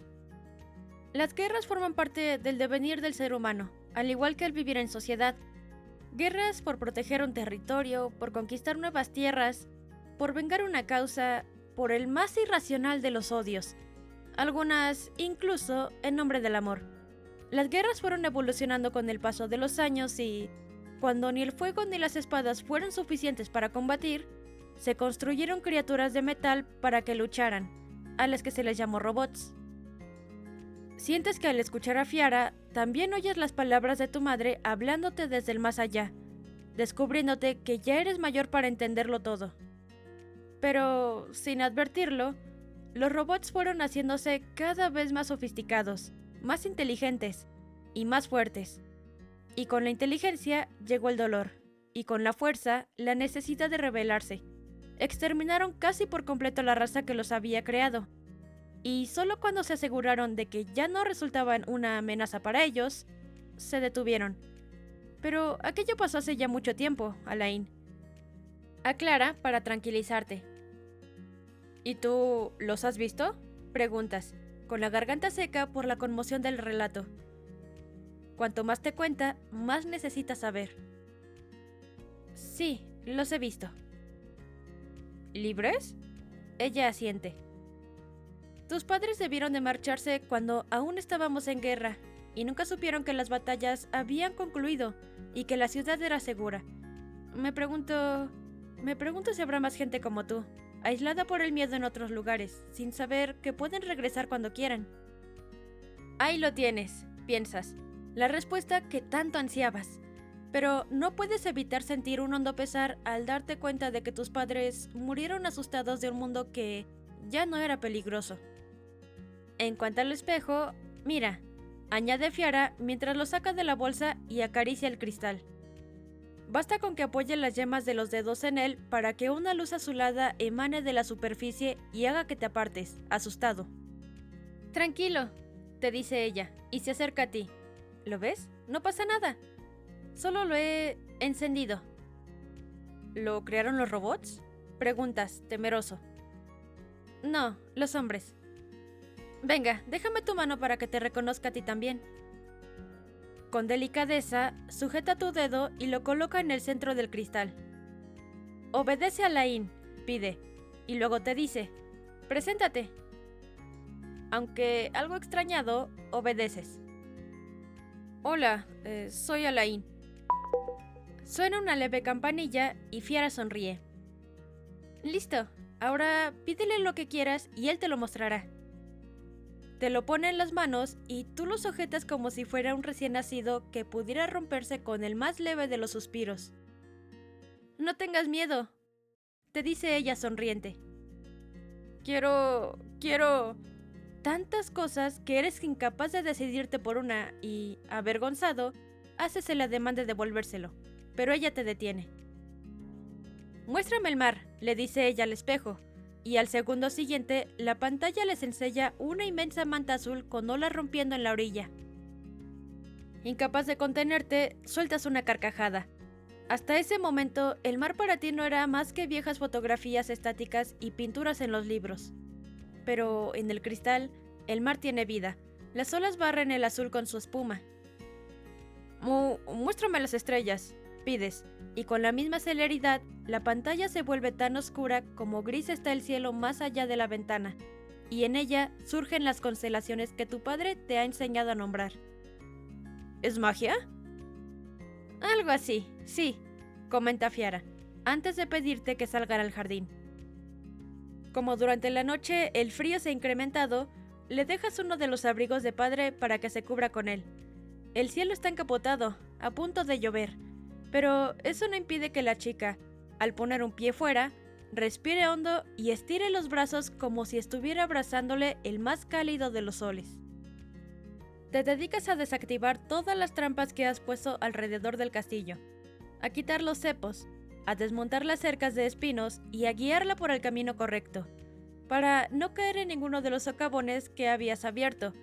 Las guerras forman parte del devenir del ser humano, al igual que el vivir en sociedad. Guerras por proteger un territorio, por conquistar nuevas tierras, por vengar una causa, por el más irracional de los odios, algunas incluso en nombre del amor. Las guerras fueron evolucionando con el paso de los años y, cuando ni el fuego ni las espadas fueron suficientes para combatir, se construyeron criaturas de metal para que lucharan, a las que se les llamó robots. Sientes que al escuchar a Fiara, también oyes las palabras de tu madre hablándote desde el más allá, descubriéndote que ya eres mayor para entenderlo todo. Pero, sin advertirlo, los robots fueron haciéndose cada vez más sofisticados, más inteligentes y más fuertes. Y con la inteligencia llegó el dolor, y con la fuerza, la necesidad de rebelarse. Exterminaron casi por completo la raza que los había creado. Y solo cuando se aseguraron de que ya no resultaban una amenaza para ellos, se detuvieron. Pero aquello pasó hace ya mucho tiempo, Alain. Aclara para tranquilizarte. ¿Y tú los has visto?, preguntas, con la garganta seca por la conmoción del relato. Cuanto más te cuenta, más necesitas saber. Sí, los he visto. ¿Libres? Ella asiente. Tus padres debieron de marcharse cuando aún estábamos en guerra, y nunca supieron que las batallas habían concluido y que la ciudad era segura. Me pregunto si habrá más gente como tú, aislada por el miedo en otros lugares, sin saber que pueden regresar cuando quieran. Ahí lo tienes, piensas, la respuesta que tanto ansiabas, pero no puedes evitar sentir un hondo pesar al darte cuenta de que tus padres murieron asustados de un mundo que ya no era peligroso. En cuanto al espejo, mira, añade Fiara mientras lo saca de la bolsa y acaricia el cristal. Basta con que apoye las yemas de los dedos en él para que una luz azulada emane de la superficie y haga que te apartes, asustado. Tranquilo, te dice ella, y se acerca a ti. ¿Lo ves? No pasa nada. Solo lo he encendido. ¿Lo crearon los robots?, preguntas, temeroso. No, los hombres. Venga, déjame tu mano para que te reconozca a ti también. Con delicadeza, sujeta tu dedo y lo coloca en el centro del cristal. Obedece a Alain, pide, y luego te dice, preséntate. Aunque algo extrañado, obedeces. Hola, soy Alain. Suena una leve campanilla y Fiara sonríe. Listo, ahora pídele lo que quieras y él te lo mostrará. Te lo pone en las manos y tú lo sujetas como si fuera un recién nacido que pudiera romperse con el más leve de los suspiros. No tengas miedo, te dice ella sonriente. Quiero... Tantas cosas que eres incapaz de decidirte por una y, avergonzado, haces el ademán de devolvérselo, pero ella te detiene. Muéstrame el mar, le dice ella al espejo, y al segundo siguiente, la pantalla les enseña una inmensa manta azul con olas rompiendo en la orilla. Incapaz de contenerte, sueltas una carcajada. Hasta ese momento, el mar para ti no era más que viejas fotografías estáticas y pinturas en los libros. Pero en el cristal, el mar tiene vida. Las olas barren el azul con su espuma. Muéstrame las estrellas, pides, y con la misma celeridad, la pantalla se vuelve tan oscura como gris está el cielo más allá de la ventana, y en ella surgen las constelaciones que tu padre te ha enseñado a nombrar. ¿Es magia? Algo así, sí, comenta Fiara, antes de pedirte que salgan al jardín. Como durante la noche el frío se ha incrementado, le dejas uno de los abrigos de padre para que se cubra con él. El cielo está encapotado, a punto de llover, pero eso no impide que la chica, al poner un pie fuera, respire hondo y estire los brazos como si estuviera abrazándole el más cálido de los soles. Te dedicas a desactivar todas las trampas que has puesto alrededor del castillo, a quitar los cepos, a desmontar las cercas de espinos y a guiarla por el camino correcto, para no caer en ninguno de los socavones que habías abierto,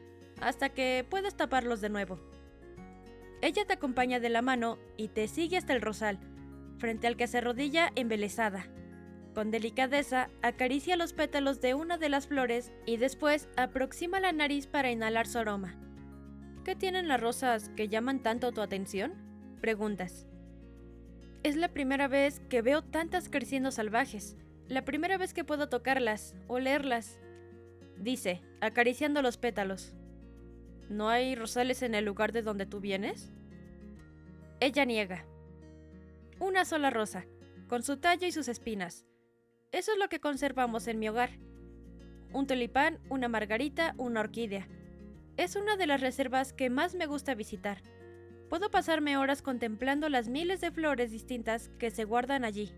hasta que puedas taparlos de nuevo. Ella te acompaña de la mano y te sigue hasta el rosal, frente al que se arrodilla embelesada. Con delicadeza acaricia los pétalos de una de las flores y después aproxima la nariz para inhalar su aroma. ¿Qué tienen las rosas que llaman tanto tu atención?, preguntas. Es la primera vez que veo tantas creciendo salvajes, la primera vez que puedo tocarlas, olerlas, dice, acariciando los pétalos. ¿No hay rosales en el lugar de donde tú vienes? Ella niega. Una sola rosa, con su tallo y sus espinas. Eso es lo que conservamos en mi hogar. Un tulipán, una margarita, una orquídea. Es una de las reservas que más me gusta visitar. Puedo pasarme horas contemplando las miles de flores distintas que se guardan allí.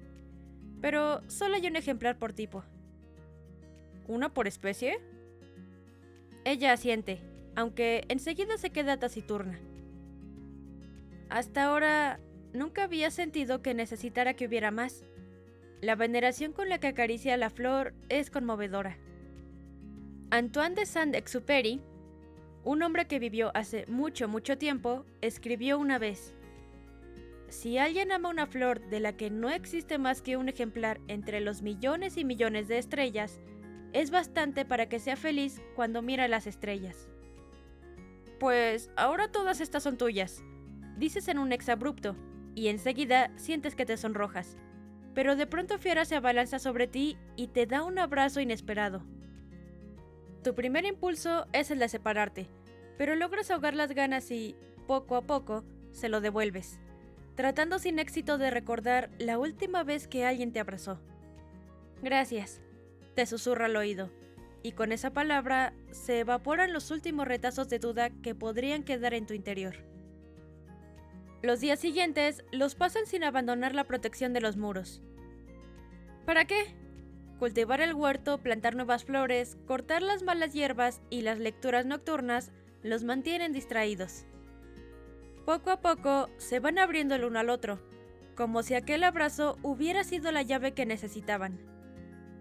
Pero solo hay un ejemplar por tipo. ¿Una por especie? Ella asiente, aunque enseguida se queda taciturna. Hasta ahora, nunca había sentido que necesitara que hubiera más. La veneración con la que acaricia la flor es conmovedora. Antoine de Saint-Exupéry, un hombre que vivió hace mucho, mucho tiempo, escribió una vez: si alguien ama una flor de la que no existe más que un ejemplar entre los millones y millones de estrellas, es bastante para que sea feliz cuando mira las estrellas. Pues ahora todas estas son tuyas, dices en un exabrupto, y enseguida sientes que te sonrojas. Pero de pronto Fiara se abalanza sobre ti y te da un abrazo inesperado. Tu primer impulso es el de separarte, pero logras ahogar las ganas y, poco a poco, se lo devuelves, tratando sin éxito de recordar la última vez que alguien te abrazó. Gracias, te susurra al oído, y con esa palabra se evaporan los últimos retazos de duda que podrían quedar en tu interior. Los días siguientes los pasan sin abandonar la protección de los muros. ¿Para qué? Cultivar el huerto, plantar nuevas flores, cortar las malas hierbas y las lecturas nocturnas los mantienen distraídos. Poco a poco se van abriendo el uno al otro, como si aquel abrazo hubiera sido la llave que necesitaban.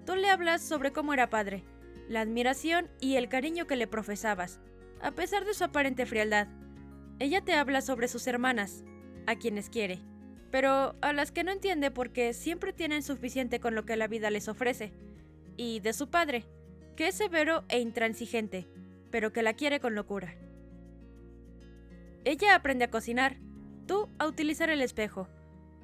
Tú le hablas sobre cómo era padre, la admiración y el cariño que le profesabas, a pesar de su aparente frialdad. Ella te habla sobre sus hermanas, a quienes quiere, pero a las que no entiende porque siempre tienen suficiente con lo que la vida les ofrece, y de su padre, que es severo e intransigente, pero que la quiere con locura. Ella aprende a cocinar, tú a utilizar el espejo.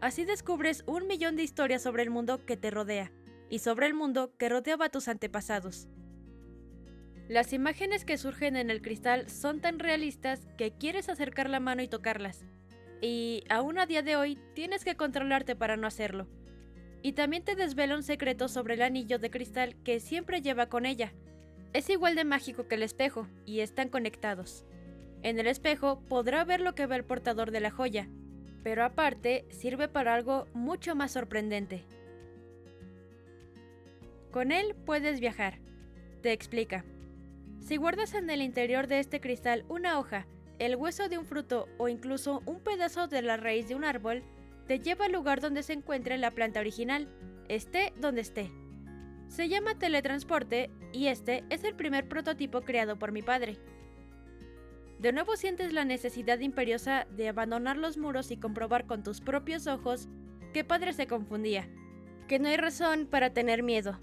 Así descubres 1.000.000 de historias sobre el mundo que te rodea, y sobre el mundo que rodeaba a tus antepasados. Las imágenes que surgen en el cristal son tan realistas que quieres acercar la mano y tocarlas. Y aún a día de hoy tienes que controlarte para no hacerlo. Y también te desvela un secreto sobre el anillo de cristal que siempre lleva con ella. Es igual de mágico que el espejo, y están conectados. En el espejo podrá ver lo que ve el portador de la joya, pero aparte sirve para algo mucho más sorprendente. Con él puedes viajar, te explica. Si guardas en el interior de este cristal una hoja, el hueso de un fruto o incluso un pedazo de la raíz de un árbol, te lleva al lugar donde se encuentre la planta original, esté donde esté. Se llama teletransporte y este es el primer prototipo creado por mi padre. De nuevo sientes la necesidad imperiosa de abandonar los muros y comprobar con tus propios ojos que padre se confundía, que no hay razón para tener miedo.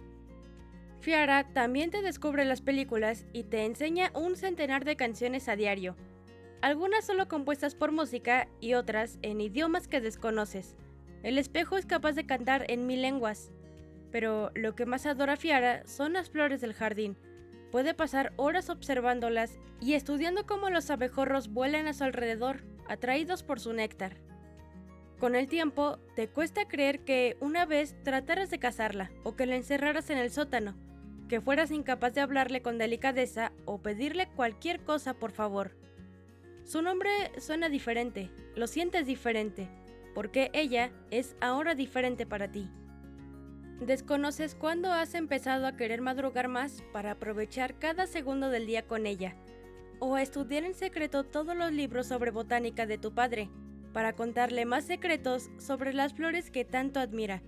Fiara también te descubre las películas y te enseña un centenar de canciones a diario, algunas solo compuestas por música y otras en idiomas que desconoces. El espejo es capaz de cantar en 1000 lenguas, pero lo que más adora Fiara son las flores del jardín. Puede pasar horas observándolas y estudiando cómo los abejorros vuelan a su alrededor, atraídos por su néctar. Con el tiempo, te cuesta creer que una vez trataras de cazarla o que la encerraras en el sótano, que fueras incapaz de hablarle con delicadeza o pedirle cualquier cosa por favor. Su nombre suena diferente, lo sientes diferente, porque ella es ahora diferente para ti. Desconoces cuándo has empezado a querer madrugar más para aprovechar cada segundo del día con ella, o a estudiar en secreto todos los libros sobre botánica de tu padre, para contarle más secretos sobre las flores que tanto admira,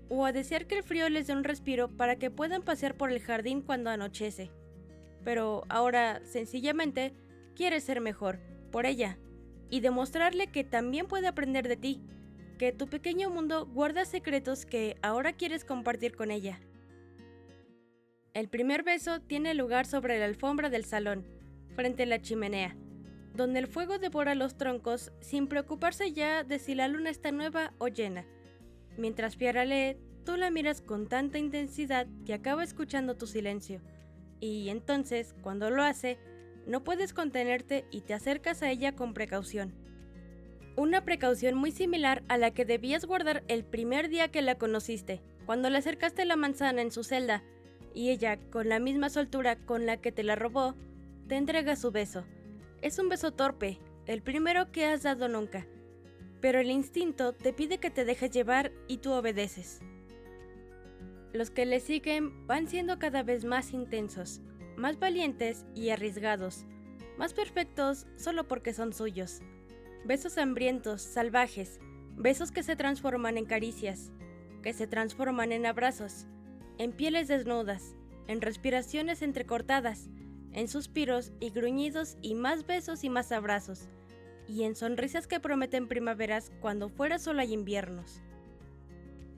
o a desear que el frío les dé un respiro para que puedan pasear por el jardín cuando anochece. Pero ahora, sencillamente, quieres ser mejor, por ella, y demostrarle que también puede aprender de ti, que tu pequeño mundo guarda secretos que ahora quieres compartir con ella. El primer beso tiene lugar sobre la alfombra del salón, frente a la chimenea, donde el fuego devora los troncos sin preocuparse ya de si la luna está nueva o llena. Mientras Fiera lee, tú la miras con tanta intensidad que acaba escuchando tu silencio. Y entonces, cuando lo hace, no puedes contenerte y te acercas a ella con precaución. Una precaución muy similar a la que debías guardar el primer día que la conociste, cuando le acercaste la manzana en su celda, y ella, con la misma soltura con la que te la robó, te entrega su beso. Es un beso torpe, el primero que has dado nunca, pero el instinto te pide que te dejes llevar y tú obedeces. Los que le siguen van siendo cada vez más intensos, más valientes y arriesgados, más perfectos solo porque son suyos. Besos hambrientos, salvajes, besos que se transforman en caricias, que se transforman en abrazos, en pieles desnudas, en respiraciones entrecortadas, en suspiros y gruñidos y más besos y más abrazos, y en sonrisas que prometen primaveras cuando fuera solo hay inviernos.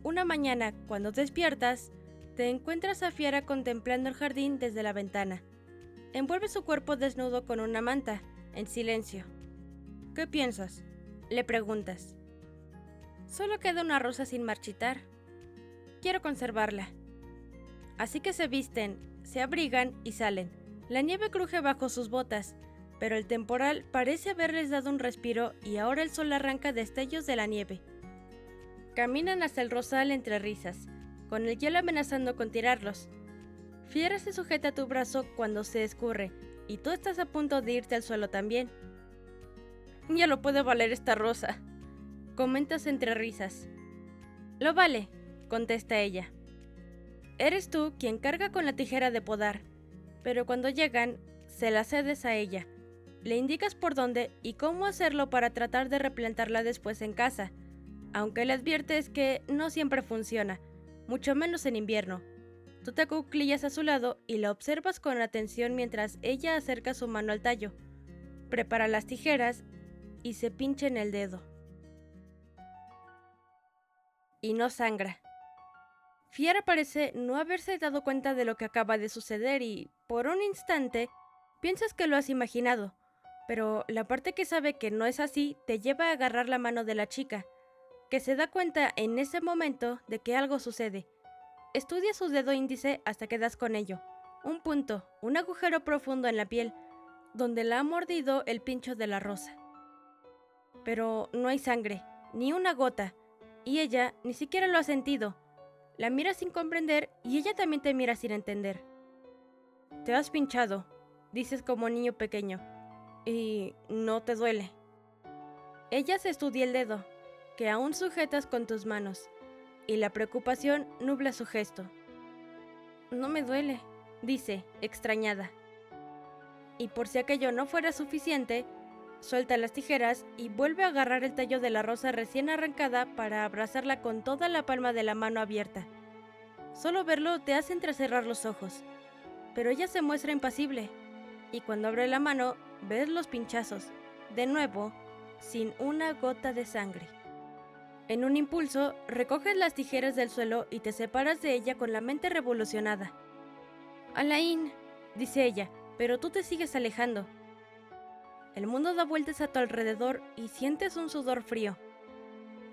Una mañana, cuando despiertas, te encuentras a Fiera contemplando el jardín desde la ventana. Envuelve su cuerpo desnudo con una manta, en silencio. ¿Qué piensas?, le preguntas. Solo queda una rosa sin marchitar. Quiero conservarla. Así que se visten, se abrigan y salen. La nieve cruje bajo sus botas, pero el temporal parece haberles dado un respiro y ahora el sol arranca destellos de la nieve. Caminan hasta el rosal entre risas, con el hielo amenazando con tirarlos. Fiera se sujeta a tu brazo cuando se escurre, y tú estás a punto de irte al suelo también. Ya lo puede valer esta rosa, comentas entre risas. Lo vale, contesta ella. Eres tú quien carga con la tijera de podar, pero cuando llegan, se la cedes a ella. Le indicas por dónde y cómo hacerlo para tratar de replantarla después en casa, aunque le adviertes que no siempre funciona, mucho menos en invierno. Tú te acuclillas a su lado y la observas con atención mientras ella acerca su mano al tallo, prepara las tijeras y se pincha en el dedo. Y no sangra. Fiera parece no haberse dado cuenta de lo que acaba de suceder y, por un instante, piensas que lo has imaginado, pero la parte que sabe que no es así te lleva a agarrar la mano de la chica, que se da cuenta en ese momento de que algo sucede. Estudia su dedo índice hasta que das con ello, un punto, un agujero profundo en la piel, donde la ha mordido el pincho de la rosa. Pero no hay sangre, ni una gota, y ella ni siquiera lo ha sentido. La miras sin comprender y ella también te mira sin entender. Te has pinchado, dices como niño pequeño, y no te duele. Ella se estudia el dedo, que aún sujetas con tus manos, y la preocupación nubla su gesto. No me duele, dice, extrañada. Y por si aquello no fuera suficiente, suelta las tijeras y vuelve a agarrar el tallo de la rosa recién arrancada para abrazarla con toda la palma de la mano abierta. Solo verlo te hace entrecerrar los ojos, pero ella se muestra impasible, y cuando abre la mano, ves los pinchazos, de nuevo, sin una gota de sangre. En un impulso, recoges las tijeras del suelo y te separas de ella con la mente revolucionada. Alain, dice ella, pero tú te sigues alejando. El mundo da vueltas a tu alrededor y sientes un sudor frío.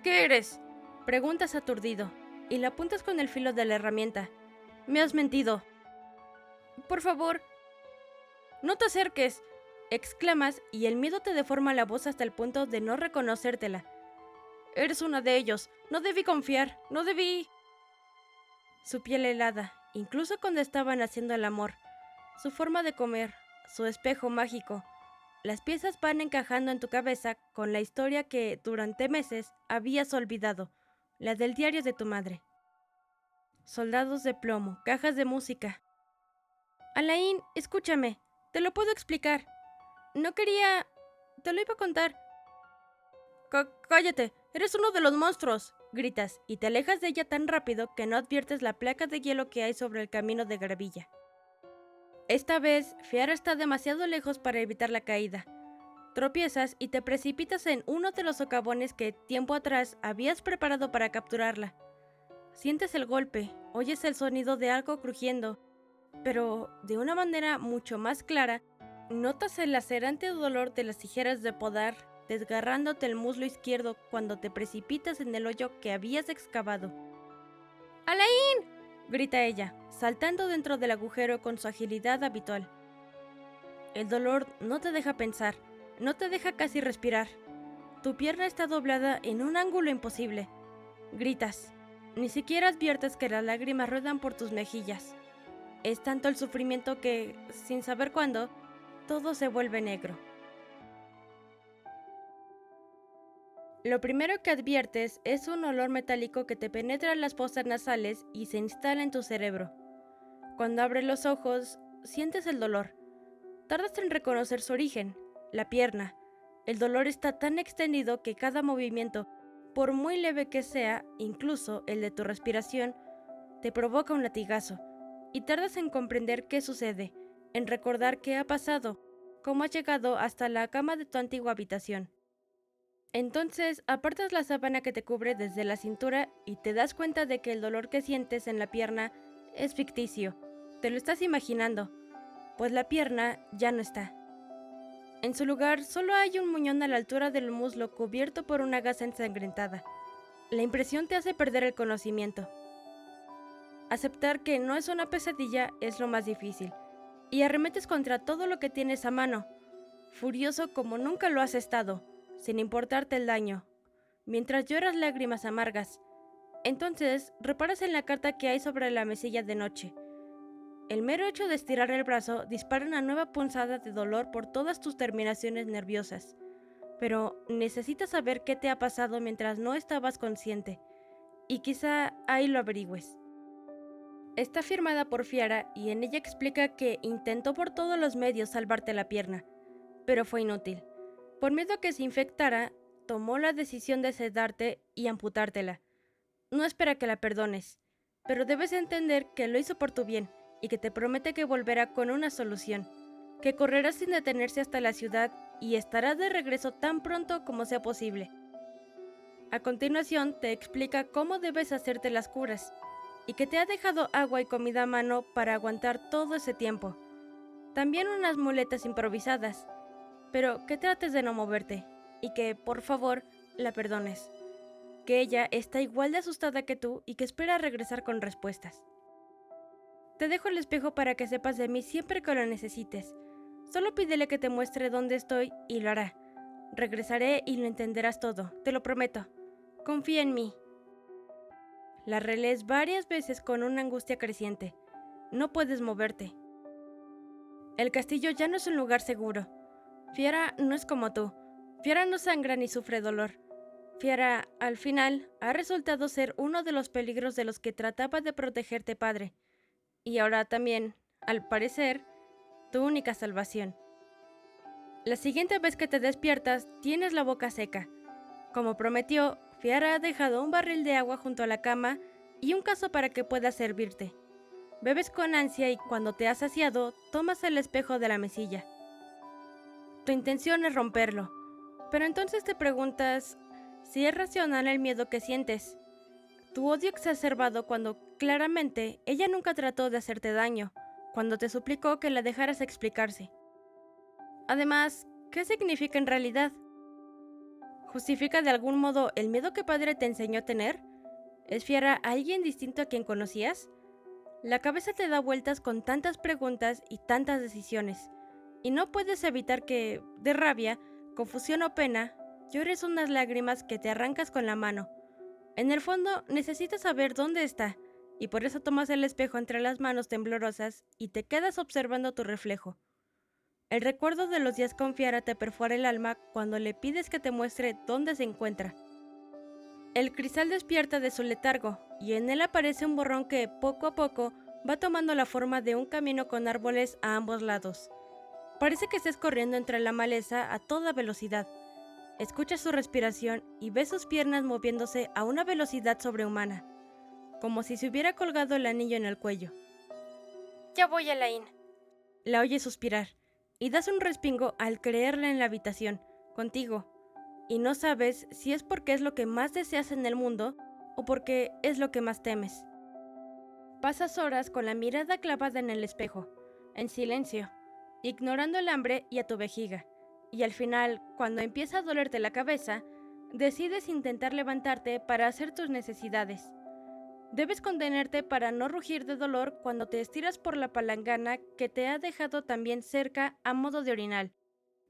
¿Qué eres?, preguntas aturdido, y la apuntas con el filo de la herramienta. Me has mentido. Por favor, no te acerques, exclamas, y el miedo te deforma la voz hasta el punto de no reconocértela. Eres una de ellos. No debí confiar. No debí. Su piel helada, incluso cuando estaban haciendo el amor. Su forma de comer, su espejo mágico. Las piezas van encajando en tu cabeza con la historia que, durante meses, habías olvidado. La del diario de tu madre. Soldados de plomo, cajas de música. Alain, escúchame. Te lo puedo explicar. No quería... Te lo iba a contar. Cállate. Eres uno de los monstruos, gritas, y te alejas de ella tan rápido que no adviertes la placa de hielo que hay sobre el camino de gravilla. Esta vez, Fiera está demasiado lejos para evitar la caída. Tropiezas y te precipitas en uno de los socavones que tiempo atrás habías preparado para capturarla. Sientes el golpe, oyes el sonido de algo crujiendo, pero de una manera mucho más clara, notas el lacerante dolor de las tijeras de podar desgarrándote el muslo izquierdo cuando te precipitas en el hoyo que habías excavado. ¡Alain!, grita ella, saltando dentro del agujero con su agilidad habitual. El dolor no te deja pensar, no te deja casi respirar. Tu pierna está doblada en un ángulo imposible. Gritas. Ni siquiera adviertes que las lágrimas ruedan por tus mejillas. Es tanto el sufrimiento que, sin saber cuándo, todo se vuelve negro. Lo primero que adviertes es un olor metálico que te penetra en las fosas nasales y se instala en tu cerebro. Cuando abres los ojos, sientes el dolor. Tardas en reconocer su origen, la pierna. El dolor está tan extendido que cada movimiento, por muy leve que sea, incluso el de tu respiración, te provoca un latigazo, y tardas en comprender qué sucede, en recordar qué ha pasado, cómo has llegado hasta la cama de tu antigua habitación. Entonces apartas la sábana que te cubre desde la cintura y te das cuenta de que el dolor que sientes en la pierna es ficticio. Te lo estás imaginando, pues la pierna ya no está. En su lugar solo hay un muñón a la altura del muslo cubierto por una gasa ensangrentada. La impresión te hace perder el conocimiento. Aceptar que no es una pesadilla es lo más difícil, y arremetes contra todo lo que tienes a mano, furioso como nunca lo has estado, sin importarte el daño, mientras lloras lágrimas amargas. Entonces reparas en la carta que hay sobre la mesilla de noche. El mero hecho de estirar el brazo dispara una nueva punzada de dolor por todas tus terminaciones nerviosas. Pero necesitas saber qué te ha pasado mientras no estabas consciente, y quizá ahí lo averigües. Está firmada por Fiara y en ella explica que intentó por todos los medios salvarte la pierna, pero fue inútil. Por miedo a que se infectara, tomó la decisión de sedarte y amputártela. No espera que la perdones, pero debes entender que lo hizo por tu bien y que te promete que volverá con una solución, que correrá sin detenerse hasta la ciudad y estará de regreso tan pronto como sea posible. A continuación te explica cómo debes hacerte las curas y que te ha dejado agua y comida a mano para aguantar todo ese tiempo. También unas muletas improvisadas, pero que trates de no moverte y que, por favor, la perdones. Que ella está igual de asustada que tú y que espera regresar con respuestas. Te dejo el espejo para que sepas de mí siempre que lo necesites. Solo pídele que te muestre dónde estoy y lo hará. Regresaré y lo entenderás todo, te lo prometo. Confía en mí. La relees varias veces con una angustia creciente. No puedes moverte. El castillo ya no es un lugar seguro. Fiara no es como tú. Fiara no sangra ni sufre dolor. Fiara, al final, ha resultado ser uno de los peligros de los que trataba de protegerte padre. Y ahora también, al parecer, tu única salvación. La siguiente vez que te despiertas, tienes la boca seca. Como prometió, Fiara ha dejado un barril de agua junto a la cama y un cazo para que puedas servirte. Bebes con ansia y cuando te has saciado, tomas el espejo de la mesilla. Tu intención es romperlo, pero entonces te preguntas si es racional el miedo que sientes. Tu odio exacerbado cuando claramente ella nunca trató de hacerte daño, cuando te suplicó que la dejaras explicarse. Además, ¿qué significa en realidad? ¿Justifica de algún modo el miedo que padre te enseñó a tener? ¿Es Fiara alguien distinto a quien conocías? La cabeza te da vueltas con tantas preguntas y tantas decisiones, y no puedes evitar que, de rabia, confusión o pena, llores unas lágrimas que te arrancas con la mano. En el fondo, necesitas saber dónde está, y por eso tomas el espejo entre las manos temblorosas y te quedas observando tu reflejo. El recuerdo de los días con Fiara te perfora el alma cuando le pides que te muestre dónde se encuentra. El cristal despierta de su letargo, y en él aparece un borrón que, poco a poco, va tomando la forma de un camino con árboles a ambos lados. Parece que estés corriendo entre la maleza a toda velocidad. Escuchas su respiración y ves sus piernas moviéndose a una velocidad sobrehumana, como si se hubiera colgado el anillo en el cuello. Ya voy, Alain. La oyes suspirar, y das un respingo al creerla en la habitación, contigo, y no sabes si es porque es lo que más deseas en el mundo o porque es lo que más temes. Pasas horas con la mirada clavada en el espejo, en silencio, ignorando el hambre y a tu vejiga, Y al final, cuando empieza a dolerte la cabeza, decides intentar levantarte para hacer tus necesidades. Debes contenerte para no rugir de dolor cuando te estiras por la palangana que te ha dejado también cerca a modo de orinal.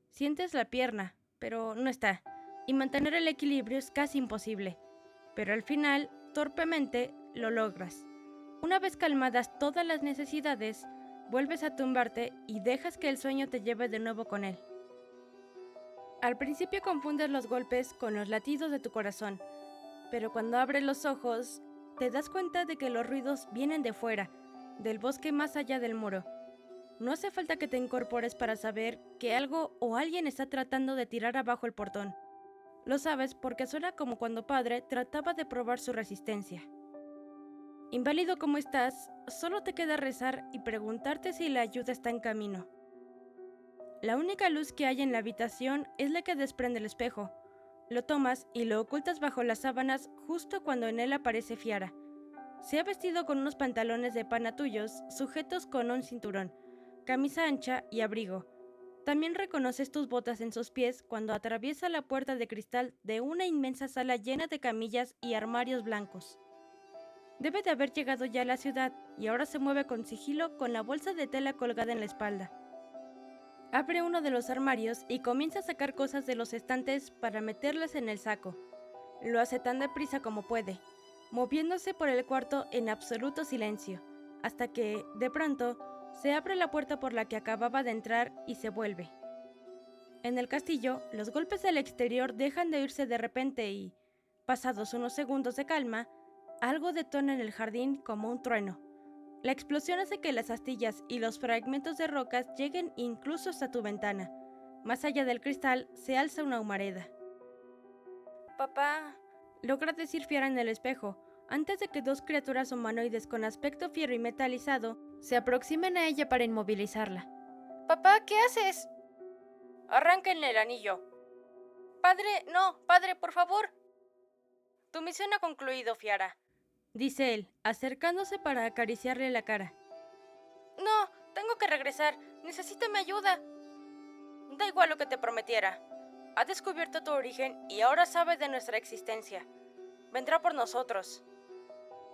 Sientes la pierna, pero no está, y mantener el equilibrio es casi imposible. Pero al final, torpemente, lo logras. Una vez calmadas todas las necesidades, vuelves a tumbarte y dejas que el sueño te lleve de nuevo con él. Al principio confundes los golpes con los latidos de tu corazón, pero cuando abres los ojos, te das cuenta de que los ruidos vienen de fuera, del bosque más allá del muro. No hace falta que te incorpores para saber que algo o alguien está tratando de tirar abajo el portón. Lo sabes porque suena como cuando padre trataba de probar su resistencia. Inválido como estás, solo te queda rezar y preguntarte si la ayuda está en camino. La única luz que hay en la habitación es la que desprende el espejo. Lo tomas y lo ocultas bajo las sábanas justo cuando en él aparece Fiara. Se ha vestido con unos pantalones de pana tuyos, sujetos con un cinturón, camisa ancha y abrigo. También reconoces tus botas en sus pies cuando atraviesa la puerta de cristal de una inmensa sala llena de camillas y armarios blancos. Debe de haber llegado ya a la ciudad y ahora se mueve con sigilo con la bolsa de tela colgada en la espalda. Abre uno de los armarios y comienza a sacar cosas de los estantes para meterlas en el saco. Lo hace tan deprisa como puede, moviéndose por el cuarto en absoluto silencio, hasta que, de pronto, se abre la puerta por la que acababa de entrar y se vuelve. En el castillo, los golpes del exterior dejan de oírse de repente y, pasados unos segundos de calma, algo detona en el jardín como un trueno. La explosión hace que las astillas y los fragmentos de rocas lleguen incluso hasta tu ventana. Más allá del cristal se alza una humareda. «Papá», logra decir Fiara en el espejo, antes de que dos criaturas humanoides con aspecto fiero y metalizado se aproximen a ella para inmovilizarla. «Papá, ¿qué haces?» «Arránquenle el anillo». Padre, por favor». «Tu misión ha concluido, Fiara», dice él, acercándose para acariciarle la cara. «No, tengo que regresar. Necesito mi ayuda». «Da igual lo que te prometiera. Ha descubierto tu origen y ahora sabe de nuestra existencia. Vendrá por nosotros».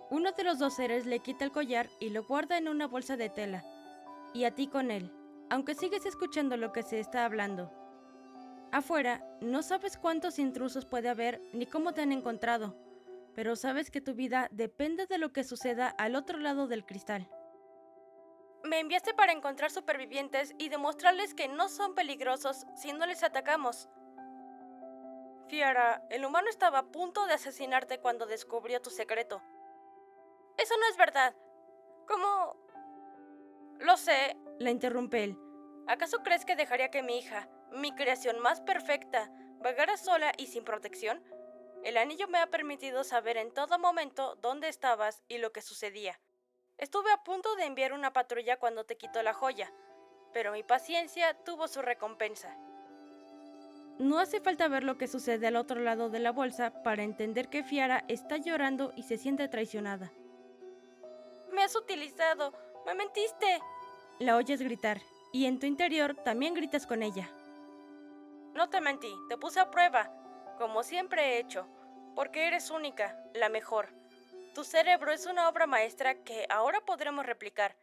Uno de los dos seres le quita el collar y lo guarda en una bolsa de tela. Y a ti con él, aunque sigues escuchando lo que se está hablando. Afuera, no sabes cuántos intrusos puede haber ni cómo te han encontrado, pero sabes que tu vida depende de lo que suceda al otro lado del cristal. «Me enviaste para encontrar supervivientes y demostrarles que no son peligrosos si no les atacamos». «Fiara, el humano estaba a punto de asesinarte cuando descubrió tu secreto». «Eso no es verdad». «¿Cómo?» «Lo sé», la interrumpe él. «¿Acaso crees que dejaría que mi hija, mi creación más perfecta, vagara sola y sin protección? El anillo me ha permitido saber en todo momento dónde estabas y lo que sucedía. Estuve a punto de enviar una patrulla cuando te quitó la joya, pero mi paciencia tuvo su recompensa». No hace falta ver lo que sucede al otro lado de la bolsa para entender que Fiara está llorando y se siente traicionada. «Me has utilizado, me mentiste». La oyes gritar, y en tu interior también gritas con ella. «No te mentí, te puse a prueba, como siempre he hecho, porque eres única, la mejor. Tu cerebro es una obra maestra que ahora podremos replicar.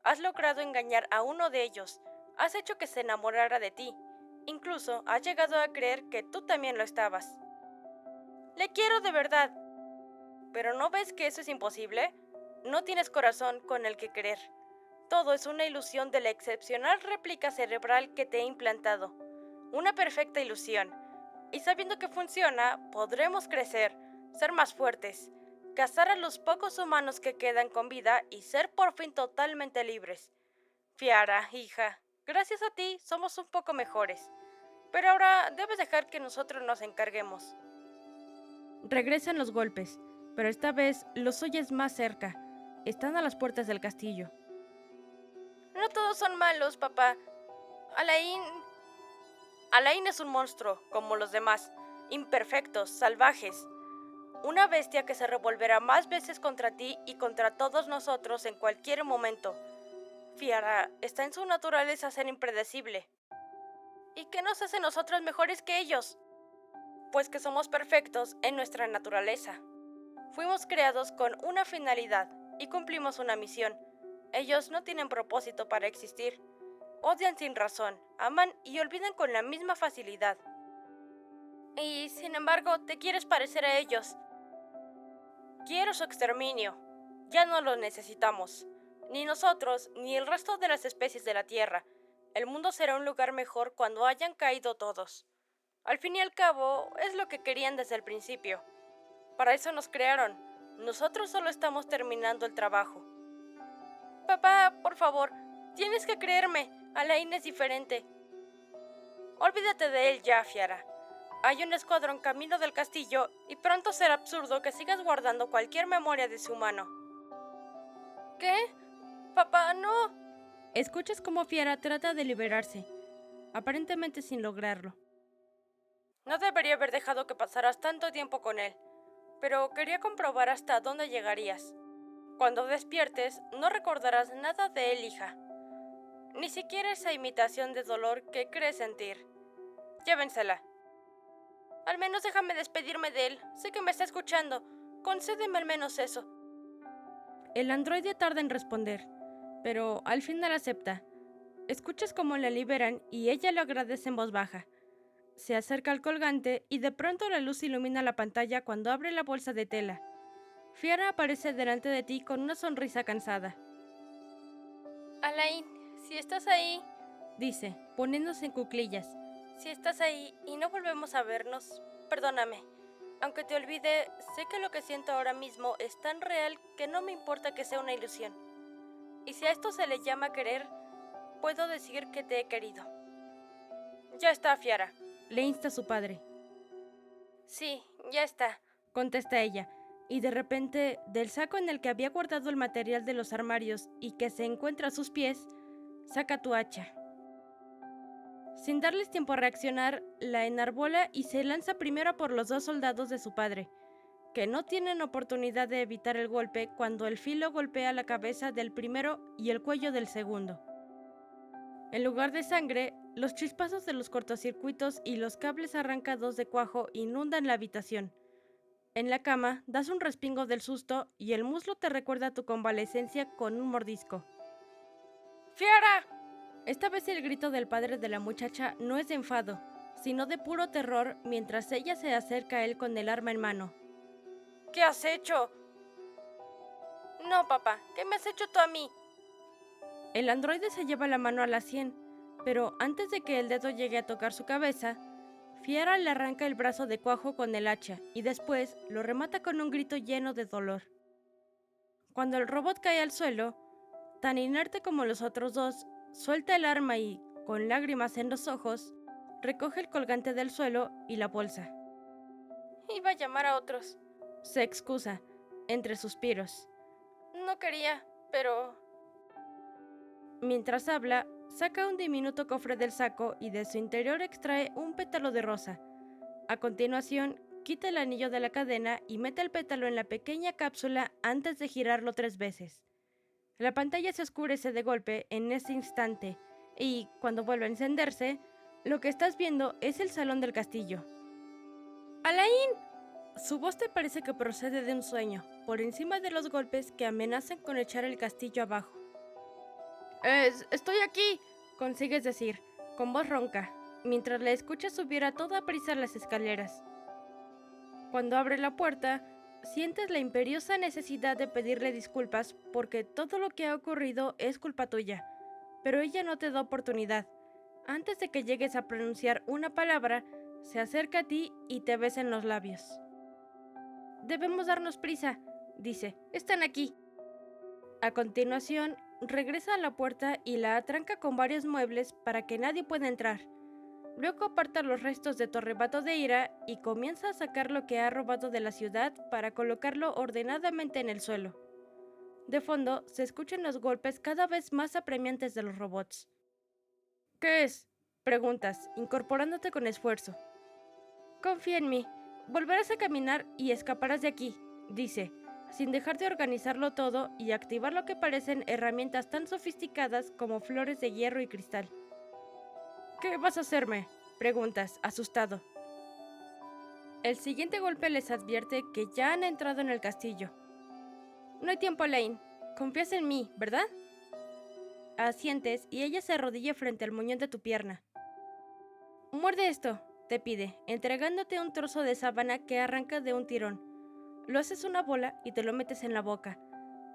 Has logrado engañar a uno de ellos, has hecho que se enamorara de ti. Incluso has llegado a creer que tú también lo estabas. Le quiero de verdad. ¿Pero no ves que eso es imposible? No tienes corazón con el que querer. Todo es una ilusión de la excepcional réplica cerebral que te he implantado. Una perfecta ilusión. Y sabiendo que funciona, podremos crecer, ser más fuertes, cazar a los pocos humanos que quedan con vida y ser por fin totalmente libres. Fiara, hija, gracias a ti somos un poco mejores. Pero ahora debes dejar que nosotros nos encarguemos». Regresan los golpes, pero esta vez los oyes más cerca. Están a las puertas del castillo. «No todos son malos, papá. Alain es un monstruo, como los demás, imperfectos, salvajes. Una bestia que se revolverá más veces contra ti y contra todos nosotros en cualquier momento. Fiara, está en su naturaleza ser impredecible. ¿Y qué nos hace nosotros mejores que ellos? Pues que somos perfectos en nuestra naturaleza. Fuimos creados con una finalidad y cumplimos una misión. Ellos no tienen propósito para existir. Odian sin razón, aman y olvidan con la misma facilidad. Y, sin embargo, te quieres parecer a ellos. Quiero su exterminio. Ya no lo necesitamos. Ni nosotros, ni el resto de las especies de la Tierra. El mundo será un lugar mejor cuando hayan caído todos. Al fin y al cabo, es lo que querían desde el principio. Para eso nos crearon. Nosotros solo estamos terminando el trabajo. Papá, por favor, tienes que creerme. Alain es diferente. Olvídate de él ya, Fiara. Hay un escuadrón camino del castillo y pronto será absurdo que sigas guardando cualquier memoria de su humano. ¿Qué? Papá, no. Escuchas cómo Fiara trata de liberarse, aparentemente sin lograrlo. No debería haber dejado que pasaras tanto tiempo con él, pero quería comprobar hasta dónde llegarías. Cuando despiertes, no recordarás nada de él, hija. Ni siquiera esa imitación de dolor que crees sentir. Llévensela. Al menos déjame despedirme de él. Sé que me está escuchando. Concédeme al menos eso. El androide tarda en responder, pero al final acepta. Escuchas cómo la liberan y ella lo agradece en voz baja. Se acerca al colgante y de pronto la luz ilumina la pantalla cuando abre la bolsa de tela. Fiara aparece delante de ti con una sonrisa cansada. Alain, si estás ahí, dice, poniéndose en cuclillas. Si estás ahí y no volvemos a vernos, perdóname. Aunque te olvide, sé que lo que siento ahora mismo es tan real que no me importa que sea una ilusión. Y si a esto se le llama querer, puedo decir que te he querido. Ya está, Fiara, le insta su padre. Sí, ya está, contesta ella, y de repente, del saco en el que había guardado el material de los armarios y que se encuentra a sus pies, saca tu hacha. Sin darles tiempo a reaccionar, la enarbola y se lanza primero por los dos soldados de su padre, que no tienen oportunidad de evitar el golpe cuando el filo golpea la cabeza del primero y el cuello del segundo. En lugar de sangre, los chispazos de los cortocircuitos y los cables arrancados de cuajo inundan la habitación. En la cama, das un respingo del susto y el muslo te recuerda tu convalecencia con un mordisco. ¡Fiara! Esta vez el grito del padre de la muchacha no es de enfado, sino de puro terror mientras ella se acerca a él con el arma en mano. ¿Qué has hecho? No, papá, ¿qué me has hecho tú a mí? El androide se lleva la mano a la sien, pero antes de que el dedo llegue a tocar su cabeza, Fiara le arranca el brazo de cuajo con el hacha y después lo remata con un grito lleno de dolor. Cuando el robot cae al suelo, tan inerte como los otros dos, suelta el arma y, con lágrimas en los ojos, recoge el colgante del suelo y la bolsa. Iba a llamar a otros, se excusa, entre suspiros. No quería, pero... Mientras habla, saca un diminuto cofre del saco y de su interior extrae un pétalo de rosa. A continuación, quita el anillo de la cadena y mete el pétalo en la pequeña cápsula antes de girarlo 3 veces. La pantalla se oscurece de golpe en ese instante y, cuando vuelve a encenderse, lo que estás viendo es el salón del castillo. ¡Alain! Su voz te parece que procede de un sueño, por encima de los golpes que amenazan con echar el castillo abajo. Estoy aquí, consigues decir, con voz ronca, mientras la escuchas subir a toda prisa las escaleras. Cuando abre la puerta, sientes la imperiosa necesidad de pedirle disculpas porque todo lo que ha ocurrido es culpa tuya, pero ella no te da oportunidad. Antes de que llegues a pronunciar una palabra, se acerca a ti y te besa en los labios. Debemos darnos prisa, dice, están aquí. A continuación, regresa a la puerta y la atranca con varios muebles para que nadie pueda entrar. Luego aparta los restos de Torrebato de Ira y comienza a sacar lo que ha robado de la ciudad para colocarlo ordenadamente en el suelo. De fondo, se escuchan los golpes cada vez más apremiantes de los robots. ¿Qué es?, preguntas, incorporándote con esfuerzo. Confía en mí. Volverás a caminar y escaparás de aquí, dice, sin dejar de organizarlo todo y activar lo que parecen herramientas tan sofisticadas como flores de hierro y cristal. ¿Qué vas a hacerme?, preguntas, asustado. El siguiente golpe les advierte que ya han entrado en el castillo. No hay tiempo, Lane. Confías en mí, ¿verdad? Asientes y ella se arrodilla frente al muñón de tu pierna. Muerde esto, te pide, entregándote un trozo de sábana que arranca de un tirón. Lo haces una bola y te lo metes en la boca.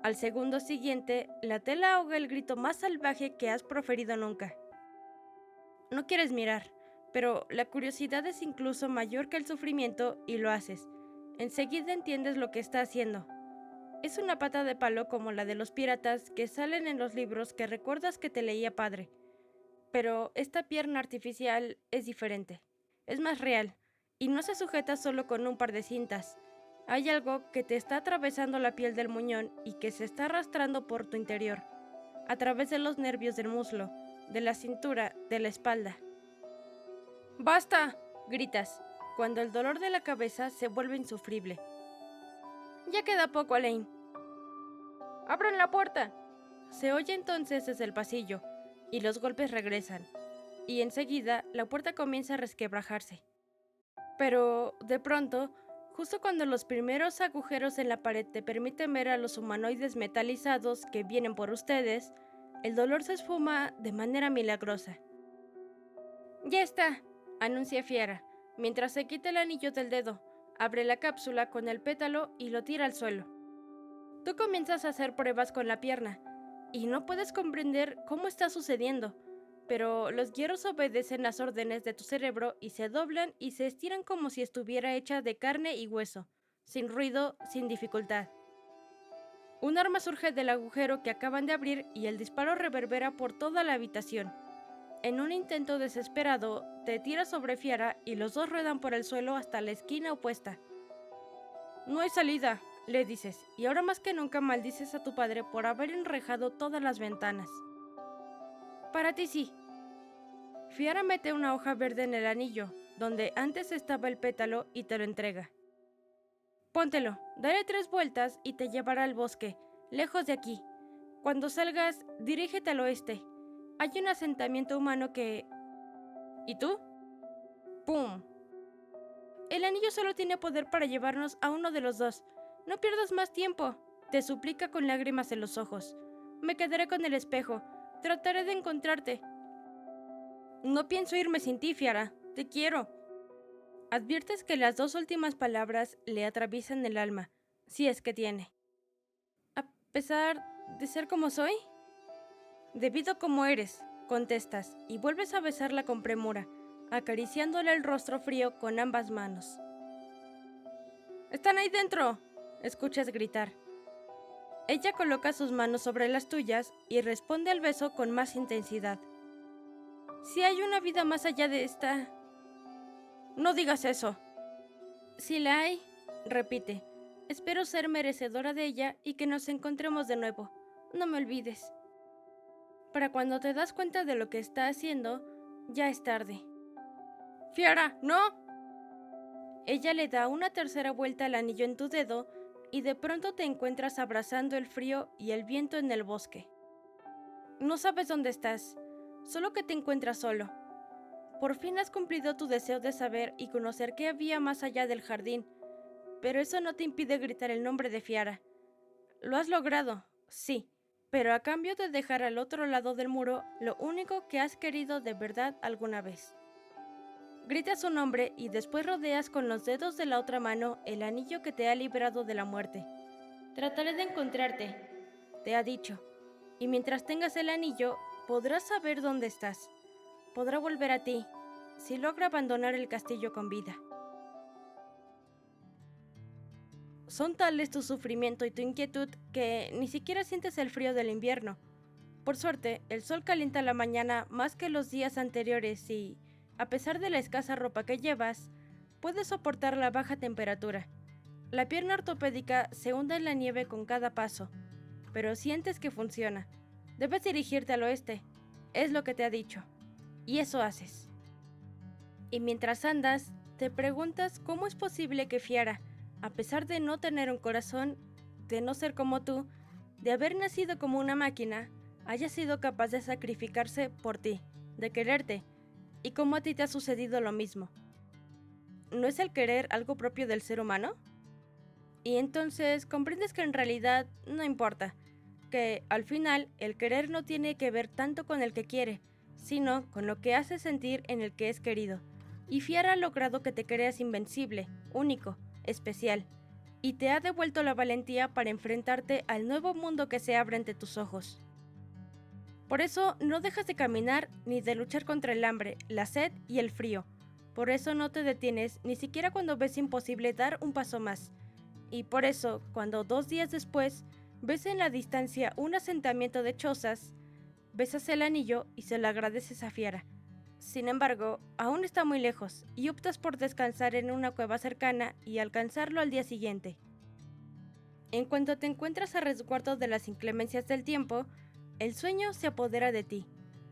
Al segundo siguiente, la tela ahoga el grito más salvaje que has proferido nunca. No quieres mirar, pero la curiosidad es incluso mayor que el sufrimiento y lo haces. Enseguida entiendes lo que está haciendo. Es una pata de palo como la de los piratas que salen en los libros que recuerdas que te leía padre. Pero esta pierna artificial es diferente. Es más real, y no se sujeta solo con un par de cintas. Hay algo que te está atravesando la piel del muñón y que se está arrastrando por tu interior, a través de los nervios del muslo, de la cintura, de la espalda. ¡Basta!, gritas, cuando el dolor de la cabeza se vuelve insufrible. Ya queda poco, Lane. ¡Abran la puerta! Se oye entonces desde el pasillo, y los golpes regresan, y enseguida la puerta comienza a resquebrajarse. Pero, de pronto, justo cuando los primeros agujeros en la pared te permiten ver a los humanoides metalizados que vienen por ustedes, el dolor se esfuma de manera milagrosa. ¡Ya está!, anuncia Fiera, mientras se quita el anillo del dedo, abre la cápsula con el pétalo y lo tira al suelo. Tú comienzas a hacer pruebas con la pierna, y no puedes comprender cómo está sucediendo, pero los hierros obedecen las órdenes de tu cerebro y se doblan y se estiran como si estuviera hecha de carne y hueso, sin ruido, sin dificultad. Un arma surge del agujero que acaban de abrir y el disparo reverbera por toda la habitación. En un intento desesperado, te tiras sobre Fiera y los dos ruedan por el suelo hasta la esquina opuesta. No hay salida, le dices, y ahora más que nunca maldices a tu padre por haber enrejado todas las ventanas. Para ti sí. Fiera mete una hoja verde en el anillo, donde antes estaba el pétalo, y te lo entrega. Póntelo, dale 3 vueltas y te llevará al bosque, lejos de aquí. Cuando salgas, dirígete al oeste. Hay un asentamiento humano que... ¿Y tú? ¡Pum! El anillo solo tiene poder para llevarnos a uno de los dos. No pierdas más tiempo, te suplica con lágrimas en los ojos. Me quedaré con el espejo. Trataré de encontrarte. No pienso irme sin ti, Fiera. Te quiero. Adviertes que las 2 últimas palabras le atraviesan el alma, si es que tiene. ¿A pesar de ser como soy? Debido como eres, contestas, y vuelves a besarla con premura, acariciándole el rostro frío con ambas manos. ¡Están ahí dentro!, escuchas gritar. Ella coloca sus manos sobre las tuyas y responde al beso con más intensidad. Si hay una vida más allá de esta... No digas eso. Si la hay, repite. Espero ser merecedora de ella y que nos encontremos de nuevo. No me olvides. Para cuando te das cuenta de lo que está haciendo, ya es tarde. ¡Fiera, no! Ella le da una tercera vuelta al anillo en tu dedo y de pronto te encuentras abrazando el frío y el viento en el bosque. No sabes dónde estás, solo que te encuentras solo. Por fin has cumplido tu deseo de saber y conocer qué había más allá del jardín, pero eso no te impide gritar el nombre de Fiera. Lo has logrado, sí, pero a cambio de dejar al otro lado del muro lo único que has querido de verdad alguna vez. Gritas su nombre y después rodeas con los dedos de la otra mano el anillo que te ha librado de la muerte. Trataré de encontrarte, te ha dicho, y mientras tengas el anillo, podrás saber dónde estás. Podrá volver a ti, si logra abandonar el castillo con vida. Son tales tu sufrimiento y tu inquietud que ni siquiera sientes el frío del invierno. Por suerte, el sol calienta la mañana más que los días anteriores y, a pesar de la escasa ropa que llevas, puedes soportar la baja temperatura. La pierna ortopédica se hunde en la nieve con cada paso, pero sientes que funciona. Debes dirigirte al oeste, es lo que te ha dicho, y eso haces. Y mientras andas, te preguntas cómo es posible que Fiera, a pesar de no tener un corazón, de no ser como tú, de haber nacido como una máquina, haya sido capaz de sacrificarse por ti, de quererte, y cómo a ti te ha sucedido lo mismo. ¿No es el querer algo propio del ser humano? Y entonces comprendes que en realidad no importa, que al final el querer no tiene que ver tanto con el que quiere, sino con lo que hace sentir en el que es querido. Y Fiara ha logrado que te creas invencible, único, especial, y te ha devuelto la valentía para enfrentarte al nuevo mundo que se abre ante tus ojos. Por eso no dejas de caminar ni de luchar contra el hambre, la sed y el frío. Por eso no te detienes ni siquiera cuando ves imposible dar un paso más. Y por eso, cuando 2 días después ves en la distancia un asentamiento de chozas, besas el anillo y se lo agradeces a Fiara. Sin embargo, aún está muy lejos y optas por descansar en una cueva cercana y alcanzarlo al día siguiente. En cuanto te encuentras a resguardo de las inclemencias del tiempo, el sueño se apodera de ti.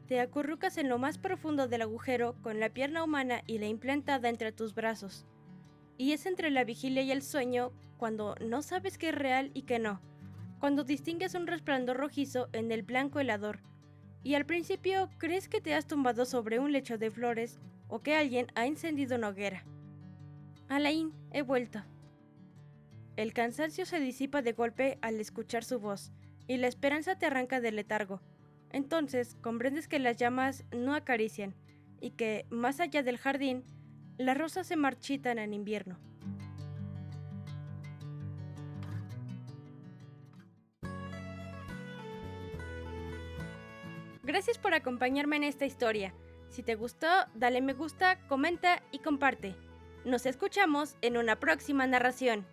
Te acurrucas en lo más profundo del agujero con la pierna humana y la implantada entre tus brazos. Y es entre la vigilia y el sueño cuando no sabes qué es real y qué no, cuando distingues un resplandor rojizo en el blanco helador, y al principio crees que te has tumbado sobre un lecho de flores o que alguien ha encendido una hoguera. Alain, he vuelto. El cansancio se disipa de golpe al escuchar su voz, y la esperanza te arranca del letargo. Entonces comprendes que las llamas no acarician, y que, más allá del jardín, las rosas se marchitan en invierno. Gracias por acompañarme en esta historia. Si te gustó, dale me gusta, comenta y comparte. Nos escuchamos en una próxima narración.